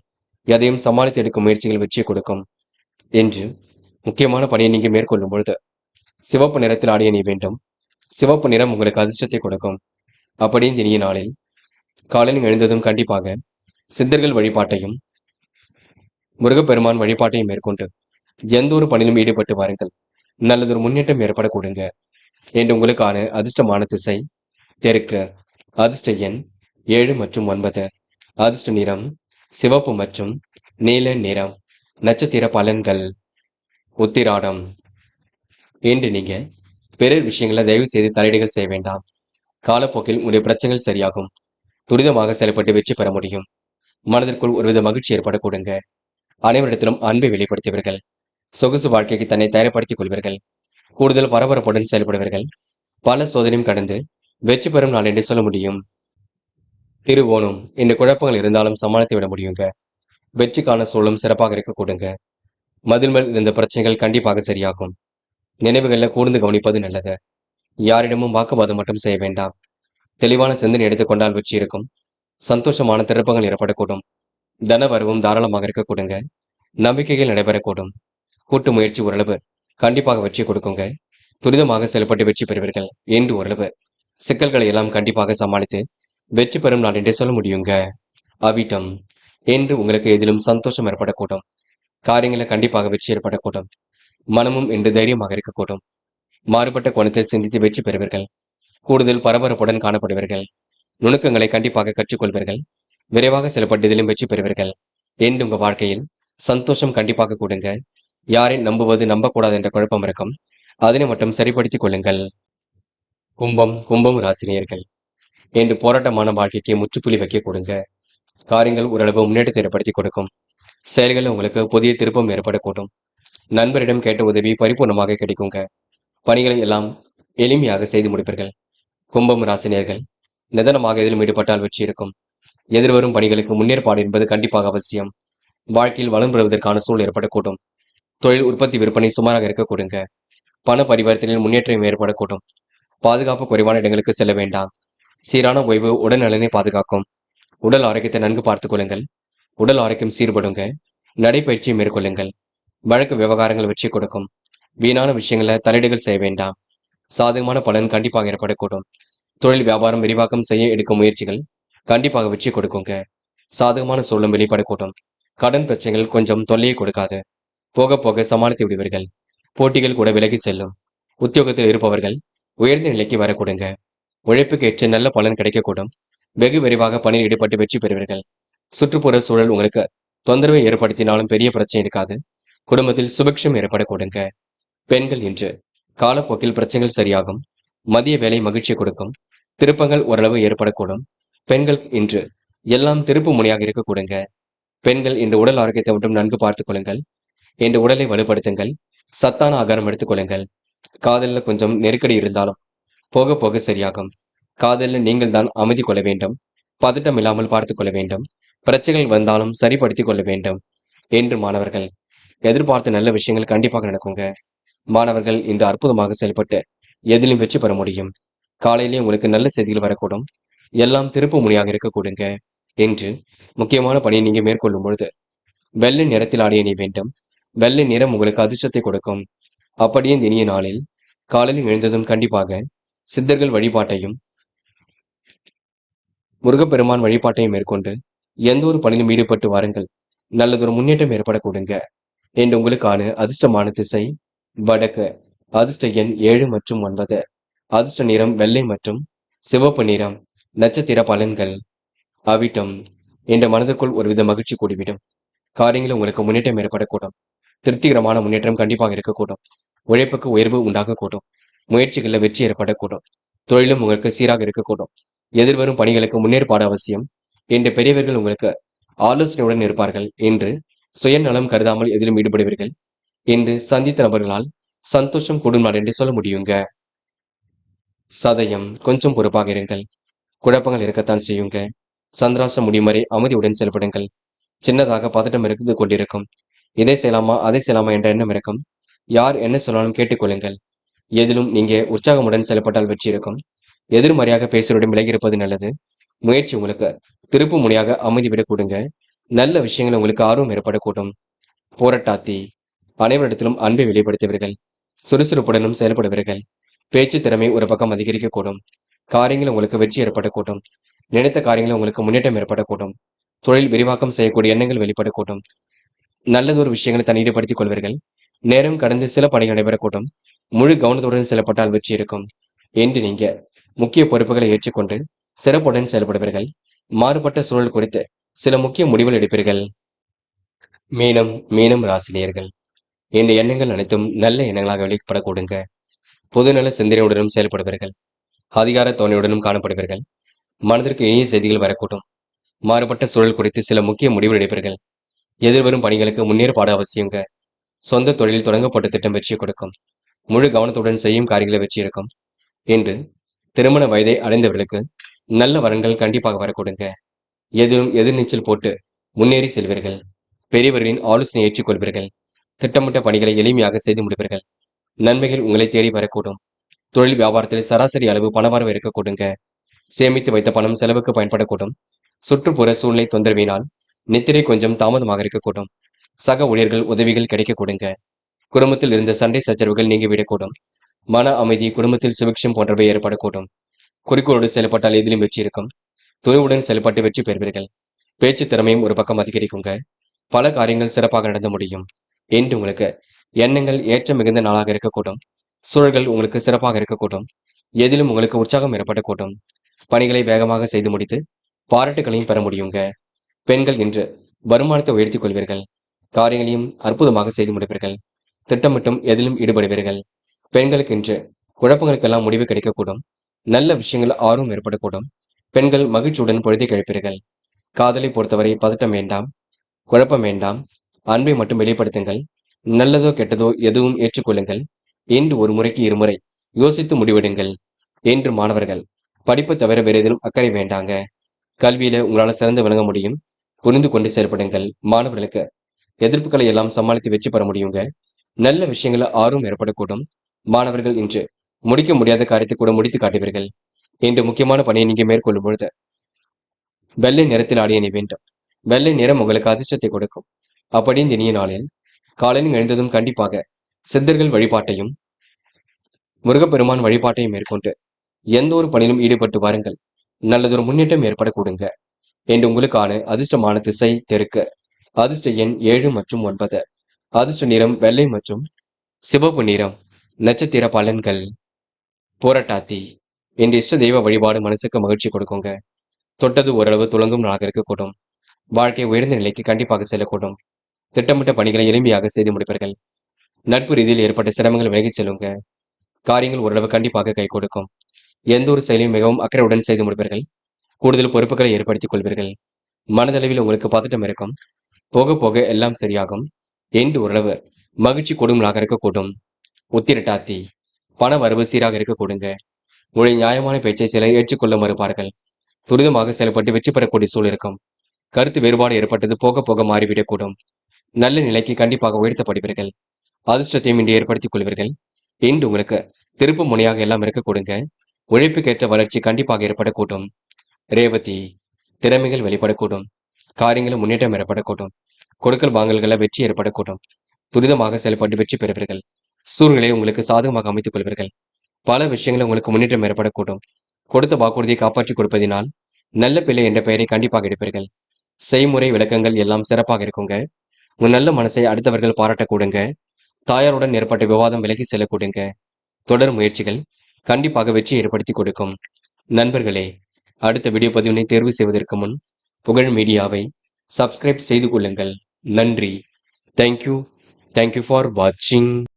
எதையும் சமாளித்து எடுக்கும் முயற்சிகள் வெற்றியை கொடுக்கும். என்று முக்கியமான பணியை நீங்க மேற்கொள்ளும் பொழுது சிவப்பு நிறத்தில் ஆடிய நீ வேண்டும். சிவப்பு நிறம் உங்களுக்கு அதிர்ஷ்டத்தை கொடுக்கும். அப்படி இந்த இனிய நாளில் காலையில் எழுந்ததும் கண்டிப்பாக சித்தர்கள் வழிபாட்டையும் முருகப்பெருமான் வழிபாட்டையும் மேற்கொண்டு எந்த ஒரு பணியிலும் ஈடுபட்டு வாருங்கள். நல்லதொரு முன்னேற்றம் ஏற்படக்கூடுங்க. என்று உங்களுக்கான அதிர்ஷ்டமான திசை தெற்கு. அதிர்ஷ்ட எண் 7 மற்றும் 9. அதிர்ஷ்ட நிறம் சிவப்பு மற்றும் நீல நிறம். நட்சத்திர பலன்கள். உத்திராடம் என்று நீங்க பிறர் விஷயங்களை தயவு செய்து தலையீடுகள் செய்ய வேண்டாம். காலப்போக்கில் உங்களுடைய பிரச்சனைகள் சரியாகும். துரிதமாக செயல்பட்டு வெற்றி பெற முடியும். மனதிற்குள் ஒருவித மகிழ்ச்சி ஏற்படக்கூடுங்க. அனைவரிடத்திலும் அன்பை வெளிப்படுத்துவீர்கள். சொகுசு வாழ்க்கைக்கு தன்னை தயார்படுத்திக் கொள்வீர்கள். கூடுதல் பரபரப்புடன் செயல்படுவீர்கள். பல சோதனையும் கடந்து வெற்றி பெறும் நாள் என்று சொல்ல முடியும். திருவோணம் இந்த குழப்பங்கள் இருந்தாலும் சமாளித்து விட முடியுங்க. வெற்றிக்கான சூழலும் சிறப்பாக இருக்க கூடுங்க. மதில் மேல் இருந்த பிரச்சனைகள் கண்டிப்பாக சரியாகும். நினைவுகளில் கூர்ந்து கவனிப்பது நல்லது. யாரிடமும் வாக்குவாதம் மட்டும் செய்ய வேண்டாம். தெளிவான சிந்தனை எடுத்துக்கொண்டால் வெற்றி இருக்கும். சந்தோஷமான திருப்பங்கள் ஏற்படக்கூடும். தன வரவும் தாராளமாக இருக்க கூடுங்க. நம்பிக்கைகள் நடைபெறக்கூடும். கூட்டு முயற்சி ஓரளவு கண்டிப்பாக வெற்றி கொடுக்குங்க. துரிதமாக செயல்பட்டு வெற்றி பெறுவீர்கள். என்று ஓரளவு சிக்கல்களை எல்லாம் கண்டிப்பாக சமாளித்து வெற்றி பெறும் நாள் என்றே சொல்ல முடியுங்க. அவிட்டம் என்று உங்களுக்கு எதிலும் சந்தோஷம் ஏற்படக்கூடும். காரியங்களை கண்டிப்பாக வெற்றி ஏற்படக்கூடும். மனமும் என்று தைரியமாக இருக்கக்கூடும். மாறுபட்ட கோணத்தில் சிந்தித்து வெற்றி பெறுவீர்கள். கூடுதல் பரபரப்புடன் காணப்படுவீர்கள். நுணுக்கங்களை கண்டிப்பாக கற்றுக்கொள்வீர்கள். விரைவாக செயல்பட்டு இதிலும் வெற்றி பெறுவீர்கள். என்று உங்க வாழ்க்கையில் சந்தோஷம் கண்டிப்பாக கூடுங்க. யாரை நம்புவது நம்பக்கூடாது என்ற குழப்பம் இருக்கும். அதனை மட்டும் சரிப்படுத்திக் கொள்ளுங்கள். கும்பம் ராசினியர்கள் என்று போராட்டமான வாழ்க்கைக்கு முற்றுப்புள்ளி வைக்க கொடுங்க. காரியங்கள் ஓரளவு முன்னேற்றத்தை ஏற்படுத்தி கொடுக்கும். செயல்கள் உங்களுக்கு புதிய திருப்பம் ஏற்படக்கூடும். நண்பரிடம் கேட்ட உதவி பரிபூர்ணமாக கிடைக்குங்க. பணிகளை எல்லாம் எளிமையாக செய்து முடிப்பீர்கள். கும்பம் ராசினியர்கள் நிதானமாக எதிலும் ஈடுபட்டால் வெற்றி இருக்கும். எதிர்வரும் பணிகளுக்கு முன்னேற்பாடு என்பது கண்டிப்பாக அவசியம். வாழ்க்கையில் வளம் பெறுவதற்கான சூழல் ஏற்படக்கூடும். தொழில் உற்பத்தி விற்பனை சுமாராக இருக்க கொடுங்க. பண பரிவர்த்தனையில் முன்னேற்றம் ஏற்படக்கூடும். பாதுகாப்பு குறைவான இடங்களுக்கு செல்ல வேண்டாம். சீரான ஓய்வு உடல் நலனை பாதுகாக்கும். உடல் ஆரோக்கியத்தை நன்கு பார்த்துக் கொள்ளுங்கள். உடல் ஆரோக்கியம் சீர்படுங்க. நடைப்பயிற்சியை மேற்கொள்ளுங்கள். வழக்கு விவகாரங்கள் வெற்றி கொடுக்கும். வீணான விஷயங்கள தலையீடுகள் செய்ய வேண்டாம். சாதகமான பலன் கண்டிப்பாக ஏற்படக்கூடும். தொழில் வியாபாரம் விரிவாக்கம் செய்ய எடுக்கும் முயற்சிகள் கண்டிப்பாக வெற்றி கொடுக்குங்க. சாதகமான சூழலும் வெளிப்படக்கூடும். கடன் பிரச்சனைகள் கொஞ்சம் தொல்லையை கொடுக்காது. போக போக சமாளித்து விடுவீர்கள். போட்டிகள் கூட விலகி செல்லும். உத்தியோகத்தில் இருப்பவர்கள் உயர்ந்த நிலைக்கு வரக்கூடுங்க. உழைப்புக்கு ஏற்ற நல்ல பலன் கிடைக்கக்கூடும். வெகு விரைவாக பணியில் ஈடுபட்டு வெற்றி பெறுவீர்கள். சுற்றுப்புற சூழல் உங்களுக்கு தொந்தரவை ஏற்படுத்தினாலும் பெரிய பிரச்சனை இருக்காது. குடும்பத்தில் சுபிக்ஷம் ஏற்படக்கூடுங்க. பெண்கள் இன்று காலப்போக்கில் பிரச்சனைகள் சரியாகும். மதிய வேலை மகிழ்ச்சி கொடுக்கும். திருப்பங்கள் ஓரளவு ஏற்படக்கூடும். பெண்கள் இன்று எல்லாம் திருப்பு முனையாக இருக்கக்கூடுங்க. பெண்கள் இன்று உடல் ஆரோக்கியத்தை மட்டும் நன்கு பார்த்துக் கொள்ளுங்கள். இன்று உடலை வலுப்படுத்துங்கள். சத்தான ஆகாரம் எடுத்துக் கொள்ளுங்கள். காதலில் கொஞ்சம் நெருக்கடி இருந்தாலும் போக போக சரியாகும். காதலில் நீங்கள் தான் அமைதி கொள்ள வேண்டும். பதட்டம் இல்லாமல் பார்த்துக் கொள்ள வேண்டும். பிரச்சனைகள் வந்தாலும் சரிப்படுத்திக் கொள்ள வேண்டும் என்று மாணவர்கள் எதிர்பார்த்த நல்ல விஷயங்கள் கண்டிப்பாக நடக்குங்க. மாணவர்கள் இன்று அற்புதமாக செயல்பட்டு எதிலும் வெற்றி பெற முடியும். காலையிலே உங்களுக்கு நல்ல செய்திகள் வரக்கூடும். எல்லாம் திருப்பு முனையாக இருக்கக்கூடுங்க என்று முக்கியமான பணியை நீங்க மேற்கொள்ளும் பொழுது வெள்ளை நிறத்தில் ஆடிய நீ வேண்டும். வெள்ளை நிறம் உங்களுக்கு அதிர்ஷ்டத்தை கொடுக்கும். அப்படியே இந்த இனிய நாளில் காலையில் எழுந்ததும் கண்டிப்பாக சித்தர்கள் வழிபாட்டையும் முருகப்பெருமான் வழிபாட்டையும் மேற்கொண்டு எந்த ஒரு பணியிலும் ஈடுபட்டு வாருங்கள். நல்லதொரு முன்னேற்றம் ஏற்படக்கூடுங்க என்று உங்களுக்கான அதிர்ஷ்டமான திசை வடக்கு. அதிர்ஷ்ட எண் 7 மற்றும் 9. அதிர்ஷ்ட நிறம் வெள்ளை மற்றும் சிவப்பு நிறம். நட்சத்திர பலன்கள். அவிட்டம். என்ற மனதிற்குள் ஒருவித மகிழ்ச்சி கூடிவிடும். காரியங்களில் உங்களுக்கு முன்னேற்றம் ஏற்படக்கூடும். திருப்திகரமான முன்னேற்றம் கண்டிப்பாக இருக்கக்கூடும். உழைப்புக்கு உயர்வு உண்டாகக்கூடும். முயற்சிகளில் வெற்றி ஏற்படக்கூடும். தொழிலும் உங்களுக்கு சீராக இருக்கக்கூடும். எதிர்வரும் பணிகளுக்கு முன்னேற்பாடு அவசியம் என்று பெரியவர்கள் உங்களுக்கு ஆலோசனையுடன் இருப்பார்கள் என்று சுயநலம் கருதாமல் எதிலும் ஈடுபடுவீர்கள் என்று சந்தித்த நபர்களால் சந்தோஷம் கூடும் நாள் என்று சொல்ல முடியுங்க. சதயம் கொஞ்சம் பொறுப்பாக இருங்கள். குழப்பங்கள் இருக்கத்தான் செய்யுங்க. சந்திராஷ்டம் முடியும் வரை அமைதியுடன் செயல்படுங்கள். சின்னதாக பதட்டம் இருந்து கொண்டிருக்கும். இதை செய்யலாமா அதை செய்யலாமா என்ற எண்ணம் இருக்கும். யார் என்ன சொன்னாலும் கேட்டுக்கொள்ளுங்கள். எதிலும் நீங்க உற்சாகமுடன் செயல்பட்டால் வெற்றி இருக்கும். எதிர்மறையாக பேசுவதுடன் விலகி இருப்பது நல்லது. முயற்சி உங்களுக்கு திருப்பு முனையாக அமைதி விட கொடுங்க. நல்ல விஷயங்கள் உங்களுக்கு ஆர்வம் ஏற்படக்கூடும். போராட்டாத்தி. அனைவரிடத்திலும் அன்பை வெளிப்படுத்துவீர்கள். சுறுசுறுப்புடனும் செயல்படுவீர்கள். பேச்சு திறமை ஒரு பக்கம் அதிகரிக்கக்கூடும். காரியங்கள் உங்களுக்கு வெற்றி ஏற்படக்கூடும். நினைத்த காரியங்கள் உங்களுக்கு முன்னேற்றம் ஏற்படக்கூடும். தொழில் விரிவாக்கம் செய்யக்கூடிய எண்ணங்கள் வெளிப்படக்கூடும். நல்லதொரு விஷயங்களை தன் ஈடுபடுத்திக் கொள்வீர்கள். நேரம் கடந்து சில பணிகள் நடைபெறக்கூடும். முழு கவனத்துடன் செயல்பட்டால் வெற்றி இருக்கும் என்று நீங்க முக்கிய பொறுப்புகளை ஏற்றுக்கொண்டு சிறப்புடன் செயல்படுவீர்கள். மாறுபட்ட சூழல் குறித்து சில முக்கிய முடிவுகள் எடுப்பீர்கள். மீனம் ராசினியர்கள். இந்த எண்ணங்கள் அனைத்தும் நல்ல எண்ணங்களாக வெளிப்படக்கூடுங்க. பொதுநல சிந்தனையுடனும் செயல்படுவீர்கள். அதிகார தோணையுடனும் காணப்படுவீர்கள். மனதிற்கு இனிய செய்திகள் வரக்கூடும். மாறுபட்ட சூழல் குறித்து சில முக்கிய முடிவுகள் எடுப்பீர்கள். எதிர்வரும் பணிகளுக்கு முன்னேற்பாடு அவசியங்க. சொந்த தொழிலில் தொடங்கப்பட்ட திட்டம் வெற்றி கொடுக்கும். முழு கவனத்துடன் செய்யும் காரியங்களை வெற்றி இருக்கும் என்று திருமண வயதை அடைந்தவர்களுக்கு நல்ல வரன்கள் கண்டிப்பாக வரக்கூடுங்க. எதிலும் எதிர்நீச்சல் போட்டு முன்னேறி செல்வீர்கள். பெரியவர்களின் ஆலோசனை ஏற்றுக்கொள்வீர்கள். திட்டமிட்ட பணிகளை எளிமையாக செய்து முடிப்பீர்கள். நன்மைகள் உங்களை தேடி வரக்கூடும். தொழில் வியாபாரத்தில் சராசரி அளவு பணவரவு இருக்கக்கூடுங்க. சேமித்து வைத்த பணம் செலவுக்கு பயன்படக்கூடும். சுற்றுப்புற சூழ்நிலை தொந்தரவினால் நித்திரை கொஞ்சம் தாமதமாக இருக்கக்கூடும். சக ஊழியர்கள் உதவிகள் கிடைக்கக்கூடுங்க. குடும்பத்தில் இருந்த சண்டை சச்சரவுகள் நீங்கிவிடக்கூடும். மன அமைதி, குடும்பத்தில் சுபிக்ஷம் போன்றவை ஏற்படக்கூடும். குறிக்கோளோடு செயல்பட்டால் எதிலும் வெற்றி இருக்கும். துணிவுடன் செயல்பட்டு வெற்றி பெறுவீர்கள். பேச்சு திறமையும் ஒரு பக்கம் அதிகரிக்குங்க. பல காரியங்கள் சிறப்பாக நடந்து முடியும் என்று உங்களுக்கு எண்ணங்கள் ஏற்றம் மிகுந்த நாளாக இருக்கக்கூடும். சூழல்கள் உங்களுக்கு சிறப்பாக இருக்கக்கூடும். எதிலும் உங்களுக்கு உற்சாகம் ஏற்படக்கூடும். பணிகளை வேகமாக செய்து முடித்து பாராட்டுகளையும் பெற முடியுங்க. பெண்கள் இன்று வருமானத்தை உயர்த்திக் கொள்வீர்கள். காரியங்களையும் அற்புதமாக செய்து முடிப்பீர்கள். திட்டமிட்டும் எதிலும் ஈடுபடுவீர்கள். பெண்களுக்கு இன்று குழப்பங்களுக்கெல்லாம் முடிவு கிடைக்கக்கூடும். நல்ல விஷயங்கள் ஆர்வம் ஏற்படக்கூடும். பெண்கள் மகிழ்ச்சியுடன் பொழுதை கழிப்பீர்கள். காதலை பொறுத்தவரை பதட்டம் வேண்டாம். குழப்பம் வேண்டாம். அன்பை மட்டும் வெளிப்படுத்துங்கள். நல்லதோ கெட்டதோ எதுவும் ஏற்றுக்கொள்ளுங்கள். என்று ஒரு முறைக்கு இருமுறை யோசித்து முடிவெடுங்கள் என்று மாணவர்கள் படிப்பு தவிர வேறு எதிலும் அக்கறை வேண்டாங்க. கல்வியில உங்களால சிறந்து விளங்க முடியும். புரிந்து கொண்டு செயல்படுங்கள். மாணவர்களுக்கு எதிர்ப்புகளை எல்லாம் சமாளித்து வெற்றி பெற முடியுங்க. நல்ல விஷயங்கள ஆர்வம் ஏற்படக்கூடும். மாணவர்கள் இன்று முடிக்க முடியாத காரியத்தை கூட முடித்து காட்டுவீர்கள் என்று முக்கியமான பணியை நீங்க மேற்கொள்ளும் பொழுது வெள்ளை நிறத்தில் ஆடிய நீ வேண்டும். வெள்ளை நிறம் உங்களுக்கு அதிர்ஷ்டத்தை கொடுக்கும். அப்படி இந்த இனிய நாளில் காலையில் எழுந்ததும் கண்டிப்பாக சித்தர்கள் வழிபாட்டையும் முருகப்பெருமான் வழிபாட்டையும் மேற்கொண்டு எந்த ஒரு பணியிலும் ஈடுபட்டு வாருங்கள். நல்லதொரு முன்னேற்றம் ஏற்படக்கூடுங்க. என்று உங்களுக்கான அதிர்ஷ்டமான திசை தெற்கு. அதிர்ஷ்ட எண் 7 மற்றும் 9. அதிர்ஷ்ட நிறம் வெள்ளை மற்றும் சிவப்பு நிறம். நட்சத்திர பலன்கள். போராட்டாத்தி. இந்த இஷ்ட தெய்வ வழிபாடு மனசுக்கு மகிழ்ச்சி கொடுக்குங்க. தொட்டது ஓரளவு துளங்கும் நாளாக இருக்கக்கூடும். வாழ்க்கை உயர்ந்த நிலைக்கு கண்டிப்பாக செல்லக்கூடும். திட்டமிட்ட பணிகளை எளிமையாக செய்து முடிப்பீர்கள். நட்பு ரீதியில் ஏற்பட்ட சிரமங்கள் விலகிச் செல்லுங்க. காரியங்கள் ஓரளவு கண்டிப்பாக கை கொடுக்கும். எந்த ஒரு செயலையும் மிகவும் அக்கறையுடன் செய்து முடிப்பீர்கள். கூடுதல் பொறுப்புகளை ஏற்படுத்திக் கொள்வீர்கள். மனதளவில் உங்களுக்கு பதட்டம் இருக்கும். போக போக எல்லாம் சரியாகும். என்று ஓரளவு மகிழ்ச்சி கொடுங்களாக இருக்கக்கூடும். உத்திரட்டாத்தி. பண வரவு சீராக இருக்கக்கூடுங்க. உங்களுடைய நியாயமான பேச்சை சிலர் ஏற்றுக்கொள்ள மறுப்பார்கள். துரிதமாக செயல்பட்டு வெற்றி பெறக்கூடிய சூழல் இருக்கும். கருத்து வேறுபாடு ஏற்பட்டது போக போக மாறிவிடக்கூடும். நல்ல நிலைக்கு கண்டிப்பாக உயர்த்தப்படுவீர்கள். அதிர்ஷ்டத்தையும் இன்று ஏற்படுத்திக் கொள்வீர்கள். இன்று உங்களுக்கு திருப்பு முனையாக எல்லாம் இருக்கக்கூடுங்க. உழைப்புக்கேற்ற வளர்ச்சி கண்டிப்பாக ஏற்படக்கூடும். ரேவதி. திறமைகள் வெளிப்படக்கூடும். காரியங்களும் முன்னேற்றம் ஏற்படக்கூடும். கொடுக்கல் வாங்கல்கள வெற்றி ஏற்படக்கூடும். துரிதமாக செயல்பட்டு வெற்றி பெறுவீர்கள். சூழ்நிலை உங்களுக்கு சாதகமாக அமைத்துக் கொள்வீர்கள். பல விஷயங்கள் உங்களுக்கு முன்னேற்றம் ஏற்படக்கூடும். கொடுத்த வாக்குறுதியை காப்பாற்றிக் கொடுப்பதினால் நல்ல பிள்ளை என்ற பெயரை கண்டிப்பாக எடுப்பீர்கள். செய்முறை விளக்கங்கள் எல்லாம் சிறப்பாக இருக்குங்க. உங்க நல்ல மனசை அடுத்தவர்கள் பாராட்டக்கூடுங்க. தாயாருடன் ஏற்பட்ட விவாதம் விலகி செல்லக்கூடுங்க. தொடர் முயற்சிகள் கண்டிப்பாக வெற்றி ஏற்படுத்தி கொடுக்கும். நண்பர்களே, அடுத்த வீடியோ பதிவினை தேர்வு செய்வதற்கு முன் புகழ் மீடியாவை சப்ஸ்கிரைப் செய்து கொள்ளுங்கள். நன்றி. தேங்க்யூ ஃபார் வாட்சிங்.